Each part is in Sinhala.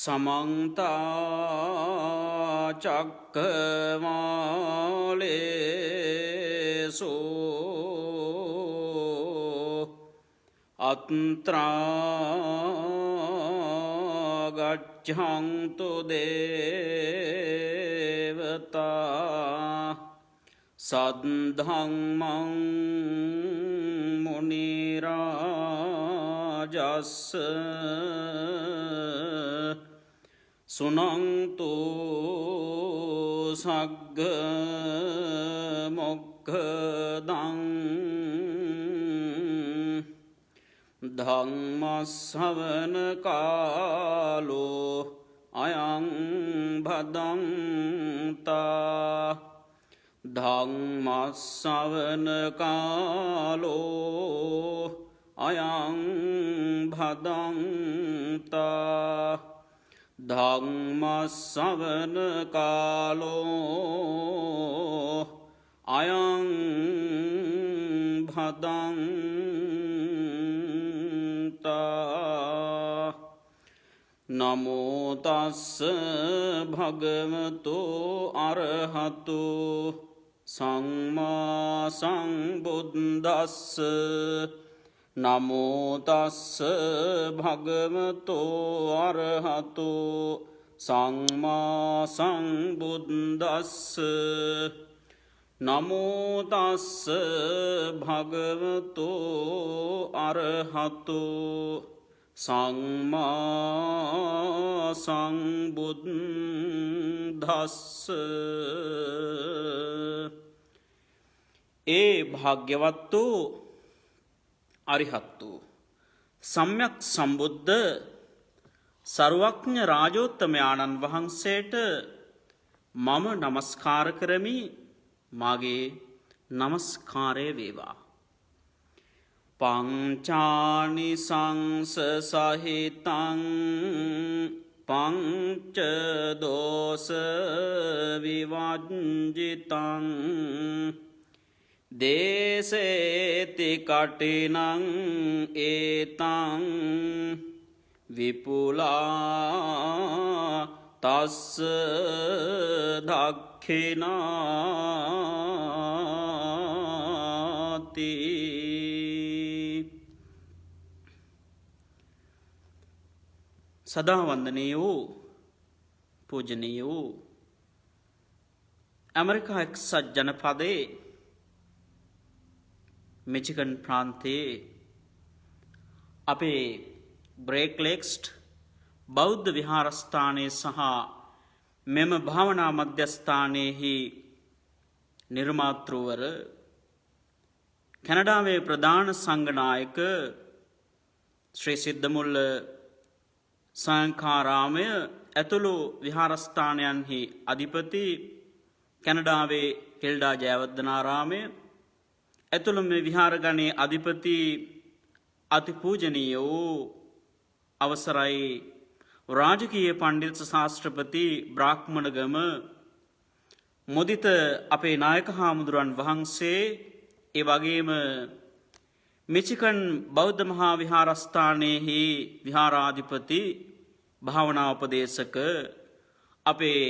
समन्ता चक्रवालेषु अत्रा गच्छन्तु देवता सद्धम्मं मुनिराजस्य सुनन्तु सग्गमोक्खदं धम्मश्रवणकालो अयं भदन्ता धम्मश्रवणकालो अयं भदन्ता धम्मश्रवणकालो अयं भदन्ता नमो तस्स भगवतो अरहतो सम्मा सम्बुद्धस्स नमो तस्स भगवतो अरहतो सम्मा सम्बुद्धस्स नमो तस्स भगवतो अरहतो सम्मा सम्बुद्धस्स। ए भाग्यवत्तो अरिहत्तो सम्यक संबुद्ध सर्वज्ञ राजोत्तमयानන් වහන්සේට මම නමස්කාර කරමි. මාගේ නමස්කාරය වේවා. පංචානි සංස සහිතං පංච දෝෂ විවජ්ජිතං දේසේති කටිනං ඒතං විපුලා තස්ස දක්ඛිනාති. සදා වන්දනීය වූ පූජනීය වූ ඇමරිකා එක්සත් ජනපදයේ මිචිගන් ප්‍රාන්තයේ අපේ බ්‍රේක් ලේක්ස්ට් බෞද්ධ විහාරස්ථානයේ සහ මෙම භාවනා මධ්‍යස්ථානයේහි නිර්මාතෘවර කැනඩාවේ ප්‍රධාන සංඝනායක ශ්‍රී සිද්ධමුල්ල සංඛාරාමය ඇතුළු විහාරස්ථානයන්හි අධිපති කැනඩාවේ හෙල්ඩා ජයවර්ධනාරාමය ඇතුළු මේ විහාරගණයේ අධිපති අතිපූජනීය වූ අවසරයි රාජකීය පණ්ඩිත ශාස්ත්‍රපති බ්‍රාහ්මණගම මුදිත අපේ නායක හාමුදුරන් වහන්සේ, ඒ වගේම මිචිකන් බෞද්ධ මහා විහාරස්ථානයේහි විහාරාධිපති භාවනා උපදේශක අපේ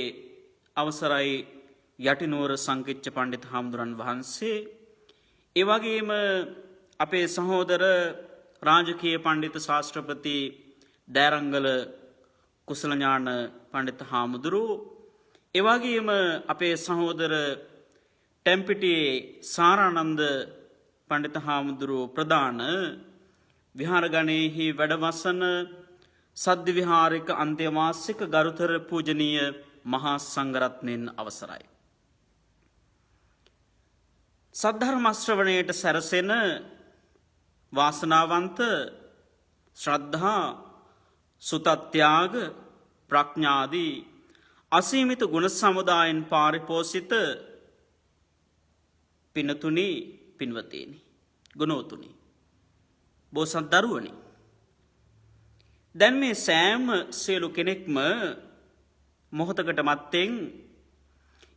අවසරයි යටිනුවර සංකිච්ඡ පණ්ඩිත හාමුදුරන් වහන්සේ, ඒ වගේම අපේ සහෝදර රාජකීය පණ්ඩිත ශාස්ත්‍රපති දෑරංගල කුසලඥාන පණ්ඩිත හාමුදුරුවෝ, ඒ වගේම අපේ සහෝදර ටෙම්පිටියේ සාරානන්ද පණ්ඩිත හාමුදුරුවෝ ප්‍රධාන විහාරගණයෙහි වැඩවසන සද්ධි විහාරික අන්ත්‍යවාසික ගරුතර පූජනීය මහා සංඝරත්නයන් අවසරයි. සද්ධර්ම ශ්‍රවණයට සැරසෙන වාසනාවන්ත ශ්‍රද්ධා සුතත්‍යාග ප්‍රඥාදී අසීමිත ගුණ සමුදායෙන් පාරිපෝෂිත පිනතුනි පින්වතේනි ගුණෝතුනි බෝසත් දරුවනි, දැන් මේ සෑම සියලු කෙනෙක්ම මොහොතකට මත්තෙන්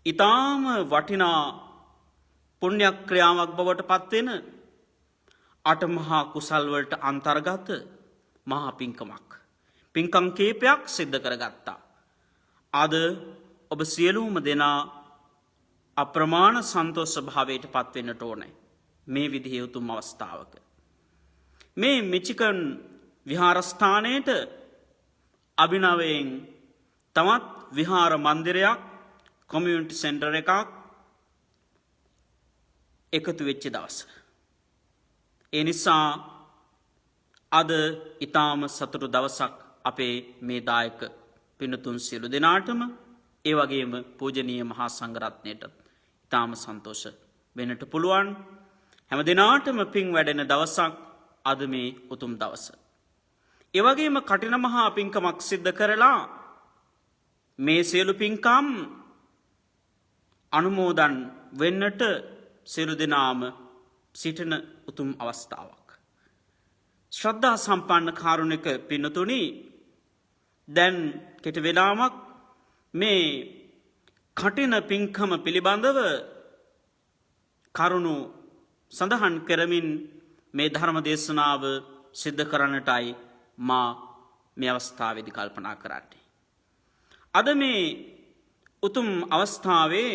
ඊටාම වටිනා පුණ්‍යක්‍රියාවක් බවට පත්වෙන අට මහා කුසල් වලට අන්තර්ගත මහා පින්කමක් පින්කම් කීපයක් සිද්ධ කරගත්තා. අද ඔබ සියලුම දෙනා අප්‍රමාණ සන්තෝෂ භාවයට පත්වෙන්නට ඕනේ මේ විදිහේ උතුම් අවස්ථාවක. මේ මිචිකන් විහාරස්ථානයට අභිනවයෙන් තවත් විහාර මන්දිරයක් කොමියුනිටි සෙන්ටර් එකක් එකතු වෙච්ච දවස. ඒ නිසා අද ඊටාම සතුටු දවසක් අපේ මේ දායක පින්තුන් සියලු දෙනාටම ඒ වගේම පූජනීය මහා සංඝරත්නයට ඊටාම සන්තෝෂ වෙන්නට පුළුවන්. හැම දිනාටම පින් වැඩෙන දවසක් අද මේ උතුම් දවස. ඒ වගේම කටින මහා පින්කමක් සිද්ධ කරලා මේ සියලු පින්කම් අනුමෝදන් වෙන්නට සියලු දෙනාම සිටින උතුම් අවස්ථාවක්. ශ්‍රද්ධා සම්පන්න කාරුණික පින්තුනි, දැන් කෙටි වේලාවක් මේ කටින පින්කම පිළිබඳව කරුණු සඳහන් කරමින් මේ ධර්ම දේශනාව සිද්ධ කරන්නටයි මා මේ අවස්ථාවේදී කල්පනා කරන්නේ. අද මේ උතුම් අවස්ථාවේ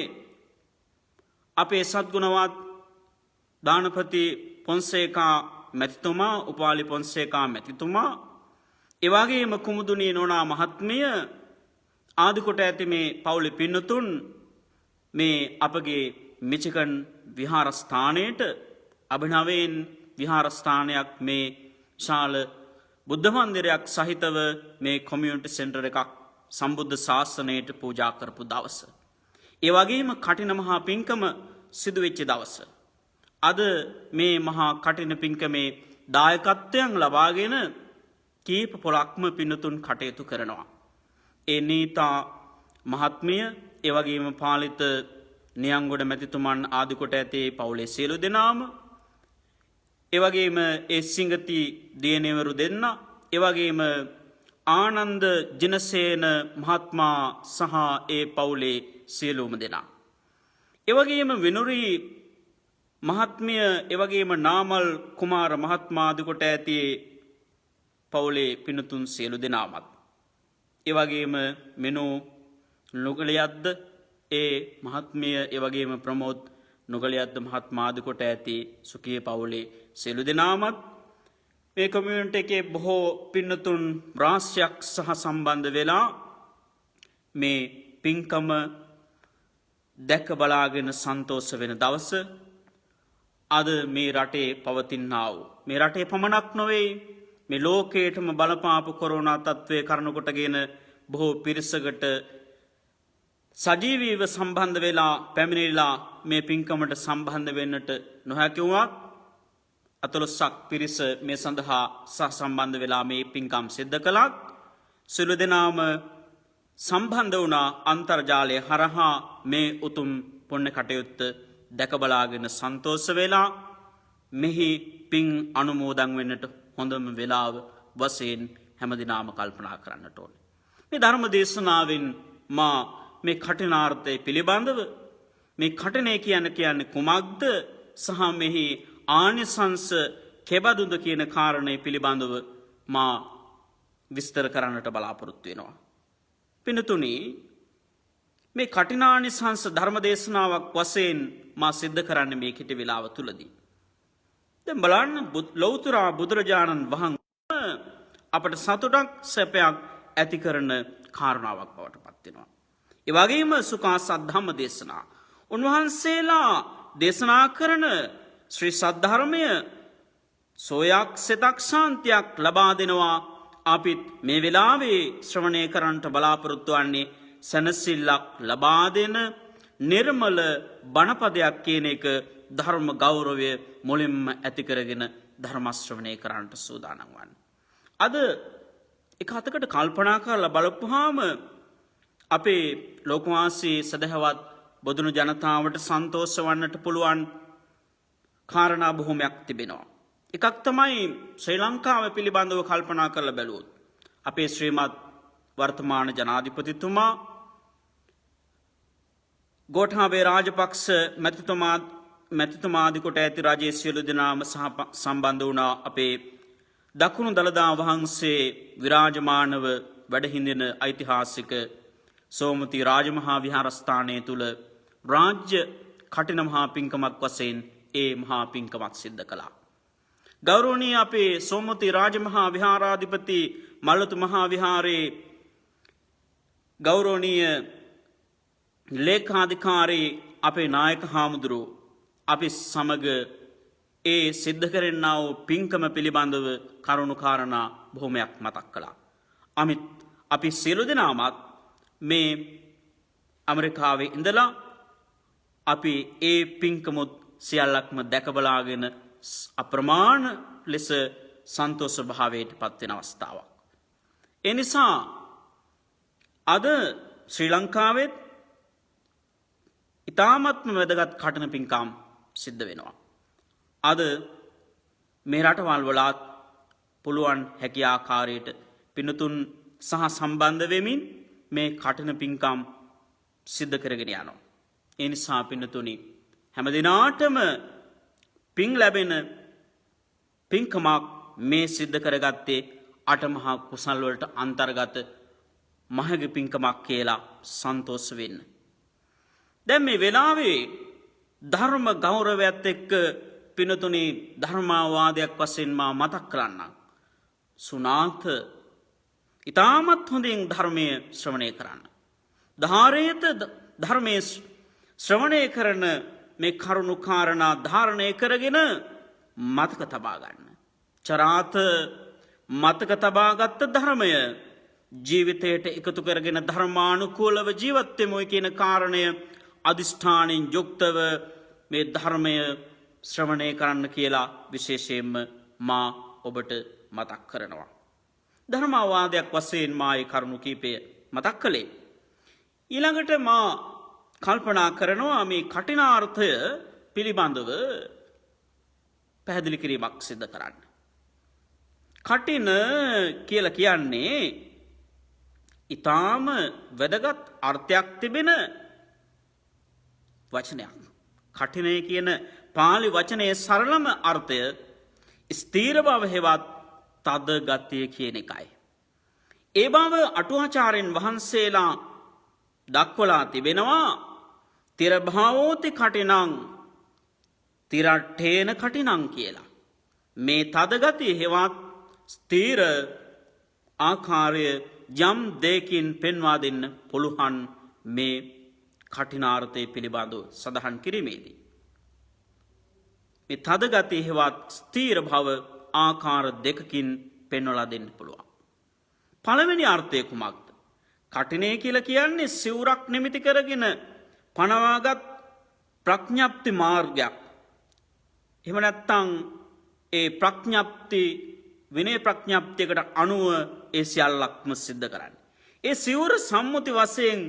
අපේ සත්ගුණවත් දානපති පොන්සේකා මැතිතුමා, උපාලි පොන්සේකා මැතිතුමා, එවාගේම කුමුදුනී නෝනා මහත්මිය ආදිකොට ඇති මේ පවුලි පින්නතුන් මේ අපගේ මිචිකන් විහාරස්ථානයට අභිනවයෙන් විහාරස්ථානයක් මේ ශාල බුද්ධ මන්දිරයක් සහිතව මේ කොමියුනිටි සෙන්ටර් එකක් සම්බුද්ධ ශාසනයට පූජා කරපු දවස. ඒ වගේම කටින මහා පින්කම සිදු වෙච්ච දවස. අද මේ මහා කටින පින්කමේ දායකත්වයන් ලබාගෙන කීප පොලක්ම පින්නතුන් කටයුතු කරනවා. ඒ නීතා මහත්මිය, ඒ වගේම පාලිත නියංගොඩ මැතිතුමන් ආදිකොට ඇතේ පවුලේ සියලු දෙනාම, ඒ වගේම ඒ සිංගති දියණියවරු දෙන්න, ඒ වගේම ආනන්ද ජිනසේන මහත්මයා සහ ඒ පවුලේ සියලුම දෙනා, ඒ වගේම විනුරි මහත්මිය, ඒ වගේම නාමල් කුමාර මහත්මයා ආදිකොට ඇතේ පවුලේ පින්තුන් සියලු දෙනාමත්, ඒ වගේම මෙනු නුගලියද්ද ඒ මහත්මිය, ඒ වගේම ප්‍රමෝද් නුගලියද්ද මහත්මයා ආදිකොට ඇති සුඛී පවුලේ සියලු දෙනාමත්, මේ කමියුනිටි එකේ බොහෝ පින්නතුන් රාශියක් සහ සම්බන්ධ වෙලා මේ පින්කම දැක බලාගෙන සන්තෝෂ වෙන දවස. අද මේ රටේ පවතිනා වූ, මේ රටේ පමණක් නොවේ මේ ලෝකයටම බලපාපු කොරෝනා තත්ත්වයේ කරනකොටගෙන බොහෝ පිරිසකට සජීවීව සම්බන්ධ වෙලා පැමිණිලා මේ පින්කමට සම්බන්ධ වෙන්නට නොහැකි වුණා. 14ක් පිරිස මේ සඳහා සහසම්බන්ධ වෙලා මේ පින්කම් සිද්ධ කළා. සියලු දෙනාම සම්බන්ධ වුණා අන්තර්ජාලය හරහා මේ උතුම් පුණ්‍ය කටයුත්ත දැක බලාගෙන සන්තෝෂ වෙලා මෙහි පින් අනුමෝදන් වෙන්නට හොඳම වෙලාව වශයෙන් හැමදිනාම කල්පනා කරන්නට ඕනේ. මේ ධර්ම දේශනාවෙන් මා මේ කටිනාර්ථය පිළිබඳව, මේ කටිනේ කියන්නේ කුමක්ද සහ මෙහි ආනිසංස කෙබඳුද කියන කාරණය පිළිබඳව මා විස්තර කරන්නට බලාපොරොත්තු වෙනවා. පින්තුනි, මේ කටිනානිසංස ධර්ම දේශනාවක් වශයෙන් මා සිද්ධ කරන්නේ මේ කෙටි වේලාව තුලදී. දැන් බලන්න, ලෞතර බුදුරජාණන් වහන්සේ අපට සතුටක් සැපයක් ඇති කරන කාරණාවක් බවට පත් වෙනවා. ඒ වගේම සුඛාසත් ධම්ම දේශනා, උන්වහන්සේලා දේශනා කරන ශ්‍රී සද්ධර්මය සෝයක් සිතක් ශාන්තියක් ලබා දෙනවා. අපිත් මේ වෙලාවේ ශ්‍රවණය කරන්නට බලාපොරොත්තු වන්නේ සැනසෙල්ලක් ලබා දෙන නිර්මල බණපදයක් කියන එක ධර්ම ගෞරවය මුලින්ම ඇති කරගෙන ධර්ම ශ්‍රවණය කරන්නට සූදානම් වන්නේ. අද එක අතකට කල්පනා කරලා බලපුවාම අපේ ලෝකවාසී සදහවත් බොදුණු ජනතාවට සන්තෝෂ වන්නට පුළුවන් කාරණා බොහොමයක් තිබෙනවා. එකක් තමයි ශ්‍රී ලංකාව පිළිබඳව කල්පනා කරලා බැලුවොත් අපේ ශ්‍රීමත් වර්තමාන ජනාධිපතිතුමා ගෝඨාභය රාජපක්ෂ මැතිතුමාදිකොට ඇති රජයේ සියලු දෙනාම සම්බන්ධ වුණා අපේ දකුණු දළදා වහන්සේ විරාජමානව වැඩහිඳින ඓතිහාසික සෝමති රාජමහා විහාරස්ථානය තුළ රාජ්‍ය කටින මහා පින්කමක් වශයෙන් ඒ මහා පින්කමක් සිද්ධ කළා. ගෞරවනීය අපේ සෝමති රාජමහා විහාරාධිපති මල්ලතු මහා විහාරයේ ගෞරවනීය ලේකාධිකාරී අපේ නායක හාමුදුරුවෝ අපි සමග ඒ සිද්ධ කරන්නා වූ පින්කම පිළිබඳව කරුණු කාරණා බොහොමයක් මතක් කළා. අපි සියලු දෙනාමත් මේ ඇමරිකාවේ ඉඳලා අපි ඒ පින්කමුත් සියල්ලක්ම දැකබලාගෙන අප්‍රමාණ ලෙස සන්තෝෂ භාවයට පත්වෙන අවස්ථාවක්. ඒ නිසා අද ශ්‍රී ලංකාවෙත් ඉතාමත්ම වැදගත් කටන පින්කම් සිද්ධ වෙනවා. අද මේ රටවල් වලත් පුළුවන් හැකි ආකාරයට පින්තුන් සහ සම්බන්ධ වෙමින් මේ කටන පින්කම් සිද්ධ කරගෙන යනවා. ඒ නිසා පින්තුනි හැම දිනාටම පින් ලැබෙන පින්කමක් මේ සිද්ධ කරගත්තේ අටමහා කුසල් වලට අන්තර්ගත මහගේ පින්කමක් කියලා සන්තෝෂ වෙන්න. දැන් මේ වෙලාවේ ධර්ම ගෞරවයත් එක්ක පිනතුනි ධර්මාවාදයක් වශයෙන් මා මතක් කරන්නම්. සුනාත ඊටමත් හොඳින් ධර්මයේ ශ්‍රවණය කරන්න. ධාරේත ධර්මයේ ශ්‍රවණය කරන මේ කරුණු කාරණා ධාරණය කරගෙන මතක තබා ගන්න. චරාත මතක තබාගත් ධර්මය ජීවිතයට එකතු කරගෙන ධර්මානුකූලව ජීවත් වෙමු කියන කාරණය අදිෂ්ඨානෙන් යුක්තව මේ ධර්මය ශ්‍රවණය කරන්න කියලා විශේෂයෙන්ම මා ඔබට මතක් කරනවා. ධර්මාවාදයක් වශයෙන් මා ඒ කරුණු කීපය මතක් කළේ. ඊළඟට මා කල්පනා කරනවා මේ කටිනාර්ථය පිළිබඳව පැහැදිලි කිරීමක් සිදු කරන්න. කටින කියලා කියන්නේ ඊටාම වැදගත් අර්ථයක් තිබෙන වචනයක්. කටිනය කියන පාලි වචනයේ සරලම අර්ථය ස්ථීර බව හෙවත් තද ගතිය කියන එකයි. ඒ බව අටුවාචාර්යන් වහන්සේලා දක්වලා තිබෙනවා තිරභාවෝති කටිනං තිරට්ඨේන කටිනං කියලා. මේ තද ගතිය හෙවත් ස්ථීර ආකාරය යම් දෙයකින් පෙන්වා දෙන්න පුළුවන් මේ කටිනාර්ථය පිළිබඳව සඳහන් කිරීමේදී. මේ තද ගතිය හෙවත් ස්ථීර භව ආකාර දෙකකින් පෙන්වලා දෙන්න පුළුවන්. පළවෙනි අර්ථය කුමක්ද? කටිනය කියලා කියන්නේ සිවුරක් නිමිති කරගෙන පනවාගත් ප්‍රඥප්ති මාර්ගයක්. එහෙම නැත්නම් ඒ ප්‍රඥප්ති විනය ප්‍රඥප්තියකට අනුව ඒ සියල්ලක්ම සිද්ධ කරන්නේ. ඒ සිවුර සම්මුති වශයෙන්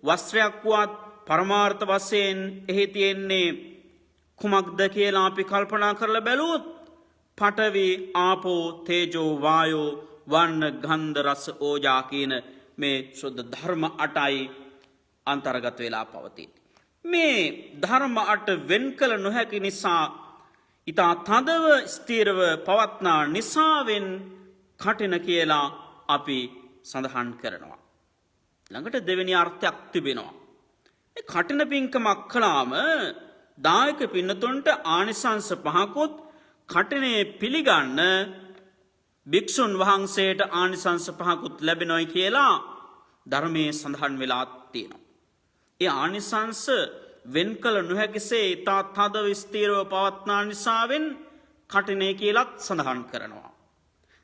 වස්ත්‍රයක් වත් පරමාර්ථ වශයෙන් එහි තියෙන්නේ කුමක්ද කියලා අපි කල්පනා කරලා බැලුවොත් පඨවි ආපෝ තේජෝ වායෝ වර්ණ ගන්ධ රස ඕජා කියන මේ සුද්ධ ධර්ම 8යි අන්තර්ගත වෙලා පවතී. මේ ධර්ම 8 වෙන් කළ නොහැකි නිසා ඊට තදව ස්ථීරව පවත්නා නිසාවෙන් කටින කියලා අපි සඳහන් කරනවා. ළඟට දෙවෙනි අර්ථයක් තිබෙනවා. මේ කටින පින්කමක් කළාම දායක පින්නතුන්ට ආනිසංස පහකුත් කටිනේ පිළිගන්න භික්ෂුන් වහන්සේට ආනිසංස පහකුත් ලැබෙනොයි කියලා ධර්මයේ සඳහන් වෙලා තියෙනවා. ඒ ආනිසංස වෙන් කළ නොහැකිසේ ඊට තද විස්තීරව පවත්නා නිසාවෙන් කටිනේ කියලත් සඳහන් කරනවා.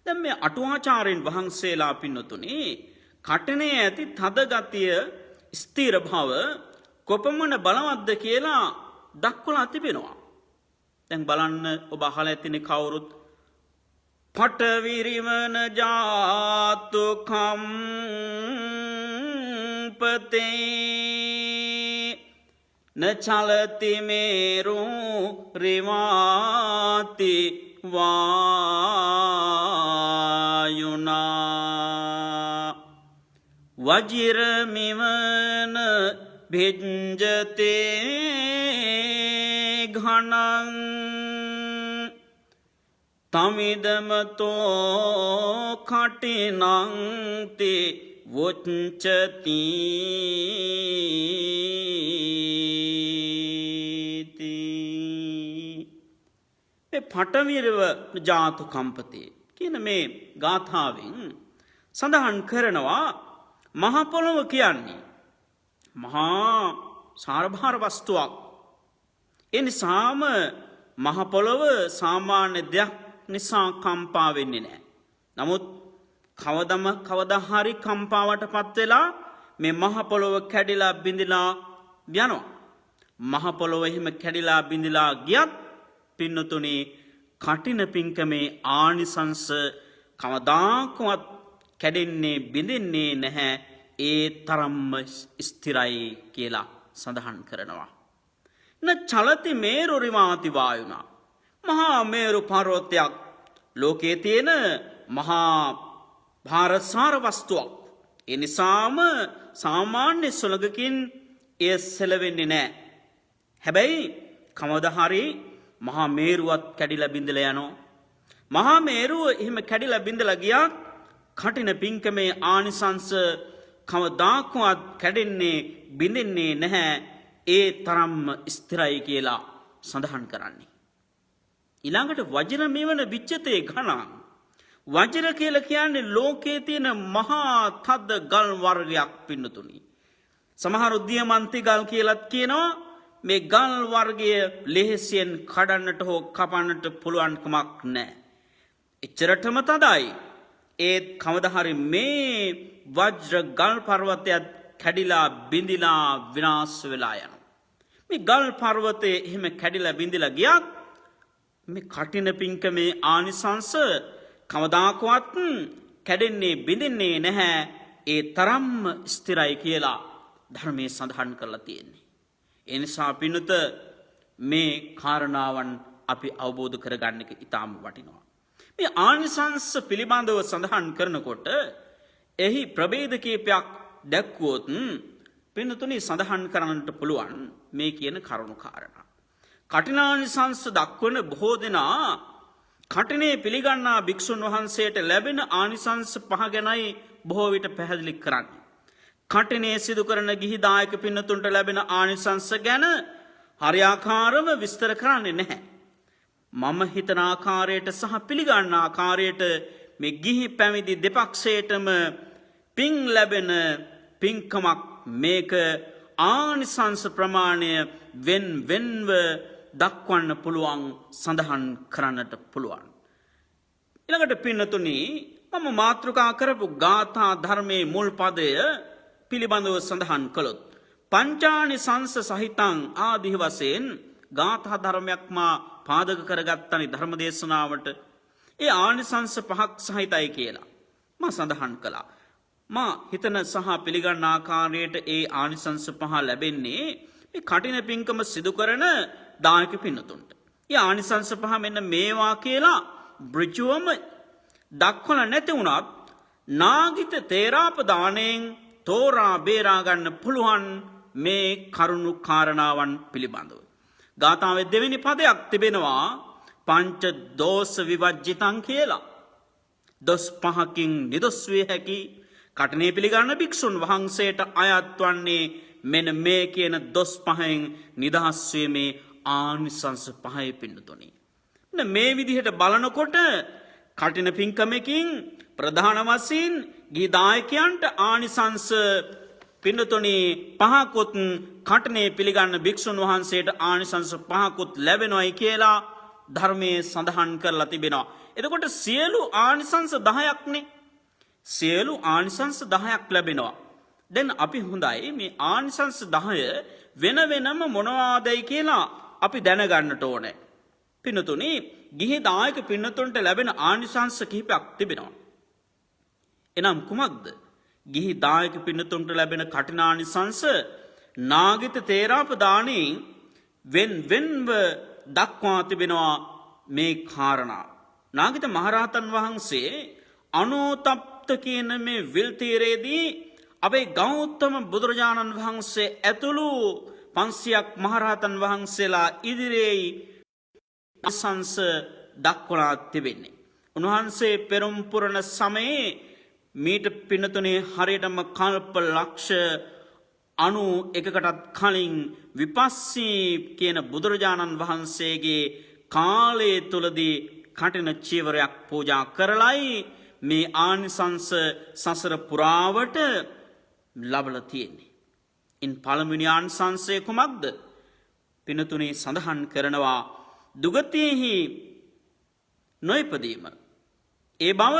දැන් මේ අටුවාචාර්යන් වහන්සේලා පින්නතුනේ කටිනේ ඇති තද ගතිය ස්ථීර භව කොපමණ බලවත්ද කියලා දක්වලා තිබෙනවා. දැන් බලන්න ඔබ අහලා ඇතිනේ කවුරුත් පඨවිරිමන ජාතු කම්පතේ නචලති මේරු රිවාති වායුනා වජිරමිවන භිජ්ජතේ ඝනං තමිදමතෝ කටිනංති වොච්චති මේ පටවිරව ජාතු කම්පතේ කියන මේ ගාථාවෙන් සඳහන් කරනවා මහ පොළොව කියන්නේ මහා සාරභාර වස්තුවක්. ඒ නිසාම මහ පොළොව සාමාන්‍ය දෙයක් නිසා කම්පා වෙන්නේ නැහැ. නමුත් කවදා හරි කම්පාවටපත් වෙලා මේ මහ පොළොව කැඩිලා බිඳිලා යනවා. මහ පොළොව එහෙම කැඩිලා බිඳිලා ගියත් පින්නතුනි කටින පින්කමේ ආනිසංස කවදාකවත් කැඩෙන්නේ බිඳින්නේ නැහැ. ඒ තරම්ම ස්ථිරයි කියලා සඳහන් කරනවා. න චලති මේරු රිවාති වායුනා. මහා මේරු පර්වතයක් ලෝකයේ තියෙන මහා භාරසාර වස්තුවක්. ඒ නිසාම සාමාන්‍ය සුළඟකින් එය සෙලවෙන්නේ නැහැ. හැබැයි කවදා හරි මහා මේරුවත් කැඩිලා බිඳලා යනවා. මහා මේරුව එහෙම කැඩිලා බිඳලා ගියා කටින පින්කමේ ආනිසංස කවදාකවත් කැඩෙන්නේ බිඳින්නේ නැහැ. ඒ තරම්ම ස්ථිරයි කියලා සඳහන් කරන්නේ. ඊළඟට වජිර මෙවන විච්ඡතේ ඝනං. වජිර කියලා කියන්නේ ලෝකයේ තියෙන මහා තද ගල් වර්ගයක් පින්නතුනි. සමහර දියමන්ති ගල් කියලාත් කියනවා. මේ ගල් වර්ගය ලෙහෙසියෙන් කඩන්නට හෝ කපන්නට පුළුවන් කමක් නැහැ. එච්චරටම තදයි. ඒත් කවදා හරි මේ වජ්‍ර ගල් පර්වතයත් කැඩිලා බිඳිලා විනාශ වෙලා යනවා. මේ ගල් පර්වතයේ එහෙම කැඩිලා බිඳිලා ගියත් මේ කටින පින්කමේ ආනිසංස කවදාකවත් කැඩෙන්නේ බිඳින්නේ නැහැ. ඒ තරම්ම ස්ථිරයි කියලා ධර්මයේ සඳහන් කරලා තියෙන්නේ. ඒ නිසා පින්නුත මේ කාරණාවන් අපි අවබෝධ කරගන්න එක ඉතාම වටිනවා. මේ ආනිසංස පිළිබඳව සඳහන් කරනකොට එහි ප්‍රභේද කීපයක් දැක්වුවොත් පින්තුනි සඳහන් කරන්නට පුළුවන් මේ කියන කරුණු කාරණා. කඨිනානිසංස දක්වන බොහෝ දෙනා කඨිනේ පිළිගන්නා භික්ෂුන් වහන්සේට ලැබෙන ආනිසංස පහ ගැනයි බොහෝ විට පැහැදිලි කරන්නේ. කඨිනේ සිදු කරන ගිහි දායක පින්නතුන්ට ලැබෙන ආනිසංස ගැන හරියාකාරව විස්තර කරන්නේ නැහැ. මම හිතන ආකාරයට සහ පිළිගන්න ආකාරයට මේ ගිහි පැවිදි දෙපක්ෂයටම පින් ලැබෙන පින්කමක් මේක ආනිසංස ප්‍රමාණය වෙන්ව දක්වන්න පුළුවන් සඳහන් කරන්නට පුළුවන්. ඊළඟට පින්නතුනි මම මාතෘකා කරපු ගාථා ධර්මයේ මුල් පදය පිළිබඳව සඳහන් කළොත් පංචානිසංස සහිතං ආදි වශයෙන් ගාථා ධර්මයක් මා පාදක කරගත්තනි ධර්ම දේශනාවට. ඒ ආනිසංස පහක් සහිතයි කියලා මා සඳහන් කළා. මා හිතන සහ පිළිගන්න ආකාරයට ඒ ආනිසංස පහ ලැබෙන්නේ මේ කටින පින්කම සිදු කරන දායක පින්නතුන්ට. ඒ ආනිසංස පහ මෙන්න මේවා කියලා බ්‍රිජුවම දක්වලා නැති වුණත් නාගිත තේරාපදාණයෙන් තෝරා බේරා ගන්න පුළුවන් මේ කරුණු කාරණාවන් පිළිබඳව. ගාථාවේ දෙවෙනි පදයක් තිබෙනවා පංච දෝෂ විවජ්ජිතං කියලා. දොස් පහකින් නිදොස් විය හැකි කඨිනේ පිළිගන්න භික්ෂුන් වහන්සේට අයත් වන්නේ මෙන්න මේ කියන දොස් පහෙන් නිදහස් වීමේ ආනිසංස පහයි පින්නතුනි. මේ විදිහට බලනකොට කඨින පින්කමකින් ප්‍රධාන වශයෙන් ගිහි දායකයන්ට ආනිසංස පින්නතුනි පහකුත් කඨිනේ පිළිගන්න භික්ෂුන් වහන්සේට ආනිසංස පහකුත් ලැබෙනවයි කියලා ධර්මයේ සඳහන් කරලා තිබෙනවා. එතකොට සියලු ආනිසංස 10ක්නේ. සියලු ආනිසංස 10ක් ලැබෙනවා. දැන් අපි හොඳයි මේ ආනිසංස 10 වෙන වෙනම මොනවාදයි කියලා අපි දැනගන්නට ඕනේ. පින්නතුනි ගිහි දායක පින්නතුන්ට ලැබෙන ආනිසංස කිහිපයක් තිබෙනවා. එනම් කුමක්ද? ගිහි දායක පින්නතුන්ට ලැබෙන කඨිනානිසංස නාගිත තේරාපදාණයෙන් වෙන්ව දක්වා තිබෙනවා මේ කාරණා. නාගිත මහරහතන් වහන්සේ අනෝතප්ත කියන මේ විල් තීරයේදී අපේ ගෞතම බුදුරජාණන් වහන්සේ ඇතුළු 500ක් මහරහතන් වහන්සේලා ඉදිරියේ ආනිසංස දක්වලා තිබෙන්නේ. උන්වහන්සේ පෙරම් පුරන සමයේ මීට පිනතුනේ හරියටම කල්ප ලක්ෂ 91කටත් කලින් විපස්සී කියන බුදුරජාණන් වහන්සේගේ කාලය තුලදී කටින චීවරයක් පූජා කරලයි මේ ආනිසංස සසර පුරාවට ලබලා තියෙන්නේ. ඉන් පළමුවෙනි ආනිසංසය කුමක්ද? පිනතුනේ සඳහන් කරනවා දුගතියෙහි නොයිපදීම. ඒ බව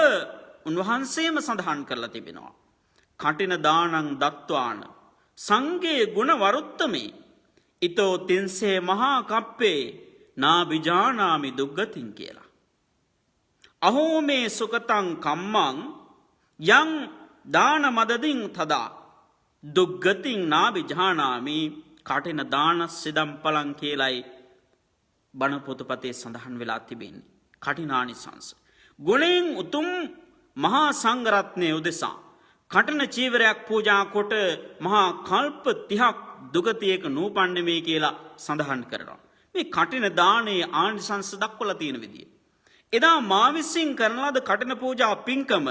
උන්වහන්සේම සඳහන් කරලා තිබෙනවා. කටින දානං දත්වාන සංගේ ගුණ වරුත්තමේ ඊතෝ තින්සේ මහා කප්පේ නාබිජානාමි දුග්ගතින් කියලා. අහෝ මේ සුකතං කම්මං යං දාන මදදින් තදා දුග්ගතින් නාබිජානාමි කටින දාන සිදම් පලං කියලයි බණ පොතපතේ සඳහන් වෙලා තිබෙන්නේ. කටිනානිසංස ගුණෙන් උතුම් මහා සංඝරත්නය උදෙසා කටන චීවරයක් පූජා කොට මහා කල්ප 30ක් දුගතියක නූපන්නේ කියලා සඳහන් කරනවා. මේ කටින දානයේ ආනිසංස දක්වලා තියෙන විදිය. එදා මා විසින් කරන ලද කටින පූජා පින්කම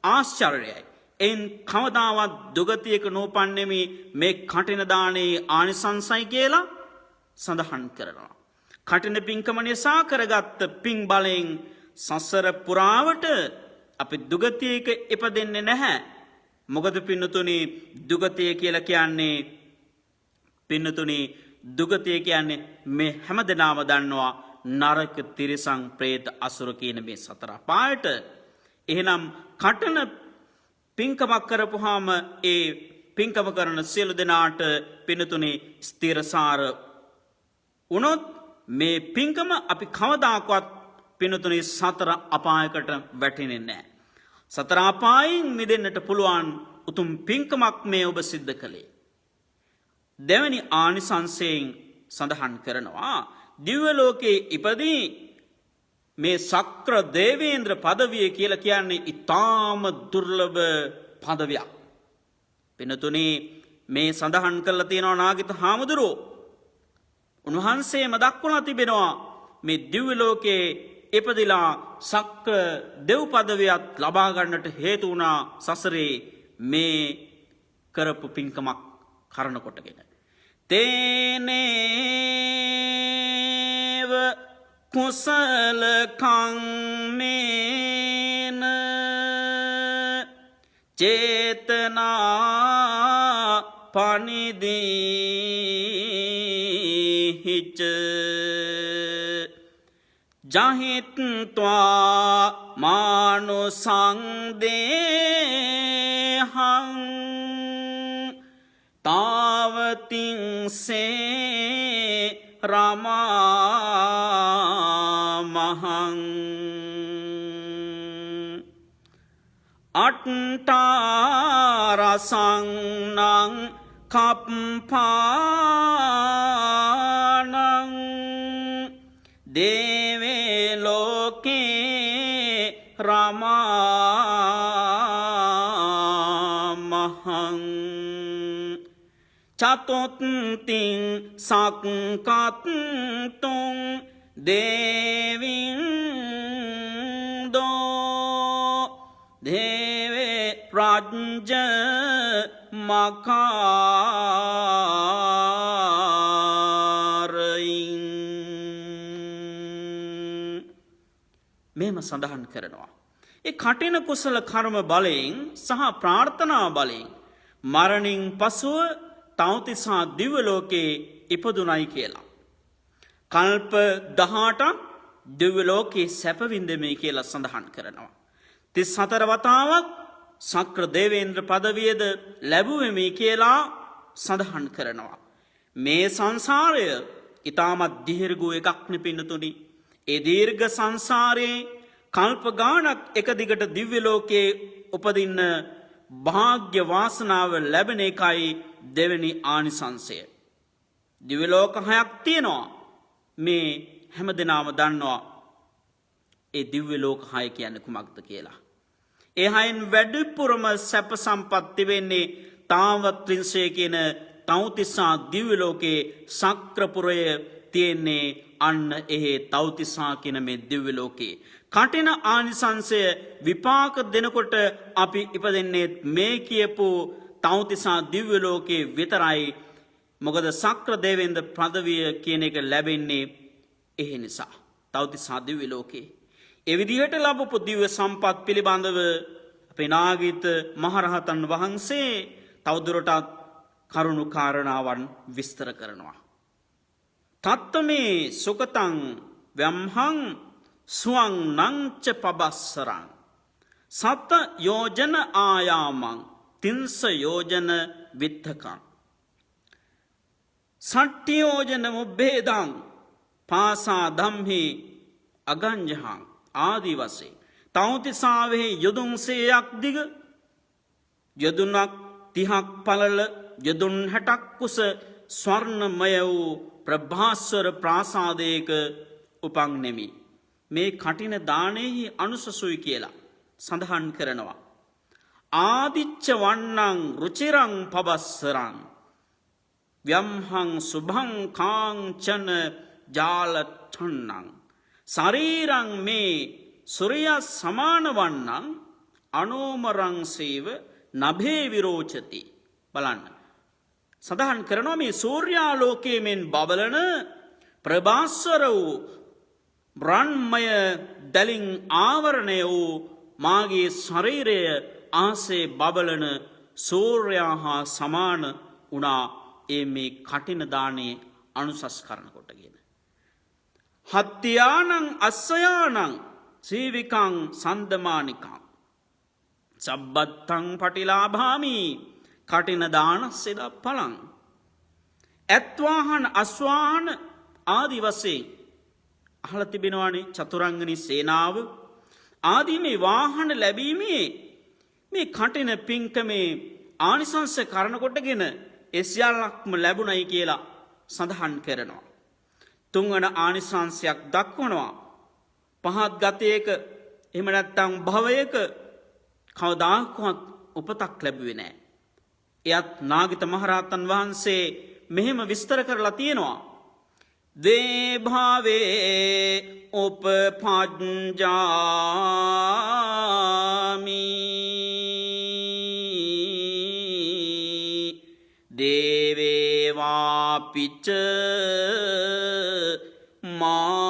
ආශ්චර්යයි. එන් කවදාවත් දුගතියක නූපන්නේ මේ කටින දානයේ ආනිසංසයි කියලා සඳහන් කරනවා. කටින පින්කම නිසා කරගත් පින් බලෙන් සසර පුරාවට අපි දුගතියක ඉපදෙන්නේ නැහැ. මොකද පින්නතුනි දුගතිය කියලා කියන්නේ පින්නතුනි දුගතිය කියන්නේ මේ හැමදෙනාම දන්නවා නරක තිරිසන් പ്രേත අසුර කියන මේ සතර අපායට. එහෙනම් කටන පින්කමක් කරපුවාම ඒ පින්කම කරන සියලු දෙනාට පින්නතුනි ස්ථිරසාර වුණොත් මේ පින්කම අපි කවදාකවත් පින්නතුනි සතර අපායකට වැටෙන්නේ නැහැ. සතර අපායෙන් මිදෙන්නට පුළුවන් උතුම් පින්කමක් මේ ඔබ සිද්ධ කළේ. දෙවැනි ආනිසංසයෙන් සඳහන් කරනවා දිව්‍ය ලෝකේ ඉපදී මේ සක්‍ර දේවේන්ද්‍ර පදවිය කියලා කියන්නේ ඊටාම දුර්ලභ පදවියක්. පින්නතුනේ මේ සඳහන් කරලා තියෙනවා නාගිත හාමුදුරුවෝ. උන්වහන්සේම දක්වලා තිබෙනවා මේ දිව්‍ය ලෝකේ ඉපදිලා සක්‍ර දෙව් පදවියත් ලබා ගන්නට හේතු වුණා සසරේ මේ කරපු පින්කමක් කරන කොටගෙන. තේනේව කුසල කම්මේන චේතනා පනිදීහිච ජහිත්වා මානුසං දේහං තාවතින්සේ රමාමහං අට්ඨාරසං කප්පානං දේවේ ලෝකේ රමාමහං චතුත්තිං සක්කත්තුං දේවින් දෝ දේවේ රාජ්‍ය මකාරයින් මෙහෙම සඳහන් කරනවා. ඒ කටින කුසල කර්ම බලයෙන් සහ ප්‍රාර්ථනා බලයෙන් මරණින් පසුව තවතිසා දිව්‍ය ලෝකේ ඉපදුණයි කියලා. කල්ප 18ක් දිව්‍ය ලෝකේ සැප විඳෙමි කියලා සඳහන් කරනවා. 34 වතාවක් සක්‍ර දේවේන්ද්‍ර පදවියද ලැබුවෙමි කියලා සඳහන් කරනවා. මේ සංසාරය ඊටමත් දීර්ඝ එකක් නෙපින්නතුනි. ඒ දීර්ඝ සංසාරේ කල්ප ගාණක් එක දිගට දිව්‍ය ලෝකයේ උපදින්න භාග්‍ය වාසනාව ලැබෙන එකයි දෙවෙනි ආනිසංසය. දිව්‍ය ලෝක 6ක් තියෙනවා. මේ හැමදෙනාම දන්නවා ඒ දිව්‍ය ලෝක 6 කියන්නේ කුමක්ද කියලා. ඒ 6න් වැඩිපුරම සැප සම්පත් තිබෙන්නේ තාවත්‍රිංශය කියන තවතිසා දිව්‍ය ලෝකේ සක්‍රපුරය තියෙන්නේ අන්න එහේ තව්තිසා කියන මේ දිව්‍ය ලෝකේ කටින ආනිසංසය විපාක දෙනකොට අපි ඉපදෙන්නේ මේ කියපු තව්තිසා දිව්‍ය ලෝකේ විතරයි. මොකද සක්‍ර දේවේන්ද්‍ර පදවිය කියන එක ලැබෙන්නේ එහෙ නිසා. තව්තිසා දිව්‍ය ලෝකේ ඒ විදිහට ලැබපු දිව්‍ය සම්පත් පිළිබඳව අපේ නාගිත මහරහතන් වහන්සේ තවදුරටත් කරුණු කාරණාවන් විස්තර කරනවා. තත්තමේ සුකතං ව්‍යම්හං සුවං නංච පබස්සරං සත යෝජන ආයාමං තින්ස යෝජන විත්තකං සට්ටි යෝජන මුබ්බේදං පාසා ධම්හි අගංජහං ආදි වශයෙන් තව්තිසාවෙහි යොදුන් 100ක් දිග යොදුනක් 30ක් පළල යොදුන් 60ක් කුස ස්වර්ණමය වූ ප්‍රභාස්වර ප්‍රාසාදයක උපන් නෙමි. මේ කටින දානෙහි අනුසසුයි කියලා සඳහන් කරනවා. ආදිච්ච වන්නං රුචිරං පබස්සරං ව්‍යම්හං සුභං කාංචන ජාලඨන්නං ශරීරං මේ සුරිය සමාන වන්නං අනෝමරං සේව නභේ විරෝචති. බලන්න සඳහන් කරනවා මේ සූර්යාලෝකයේ මෙන් බබලන ප්‍රභාස්වර වූ බ්‍රහ්මය දලින් ආවරණය වූ මාගේ ශරීරය ආසේ බබලන සූර්යා හා සමාන වුණා ඒ මේ කටින දානේ අනුසස් කරන කොටගෙන. හත්ත්‍යානං අස්සයානං සීවිකං සන්දමානිකං සබ්බත්තං පටිලාභාමි කටින දාන සිද පලං ඇත්වාහන අස්වාහන ආදි වශයෙන් අහලා තිබෙනවානේ චතුරංගනි සේනාව ආදී මේ වාහන ලැබීමේ මේ කටින පින්කමේ ආනිසංස කරන කොටගෙන ඒ සියල්ලක්ම ලැබුණයි කියලා සඳහන් කරනවා. තුන්වන ආනිසංසයක් දක්වනවා. පහත් ගතයක එහෙම නැත්නම් භවයක කවදාකවත් උපතක් ලැබුවේ නැහැ. එයත් නාගිත මහරහතන් වහන්සේ මෙහෙම විස්තර කරලා තියෙනවා. දේභාවේ උපපජ්ජාමි දේවේවාපිච්ච මානුසේ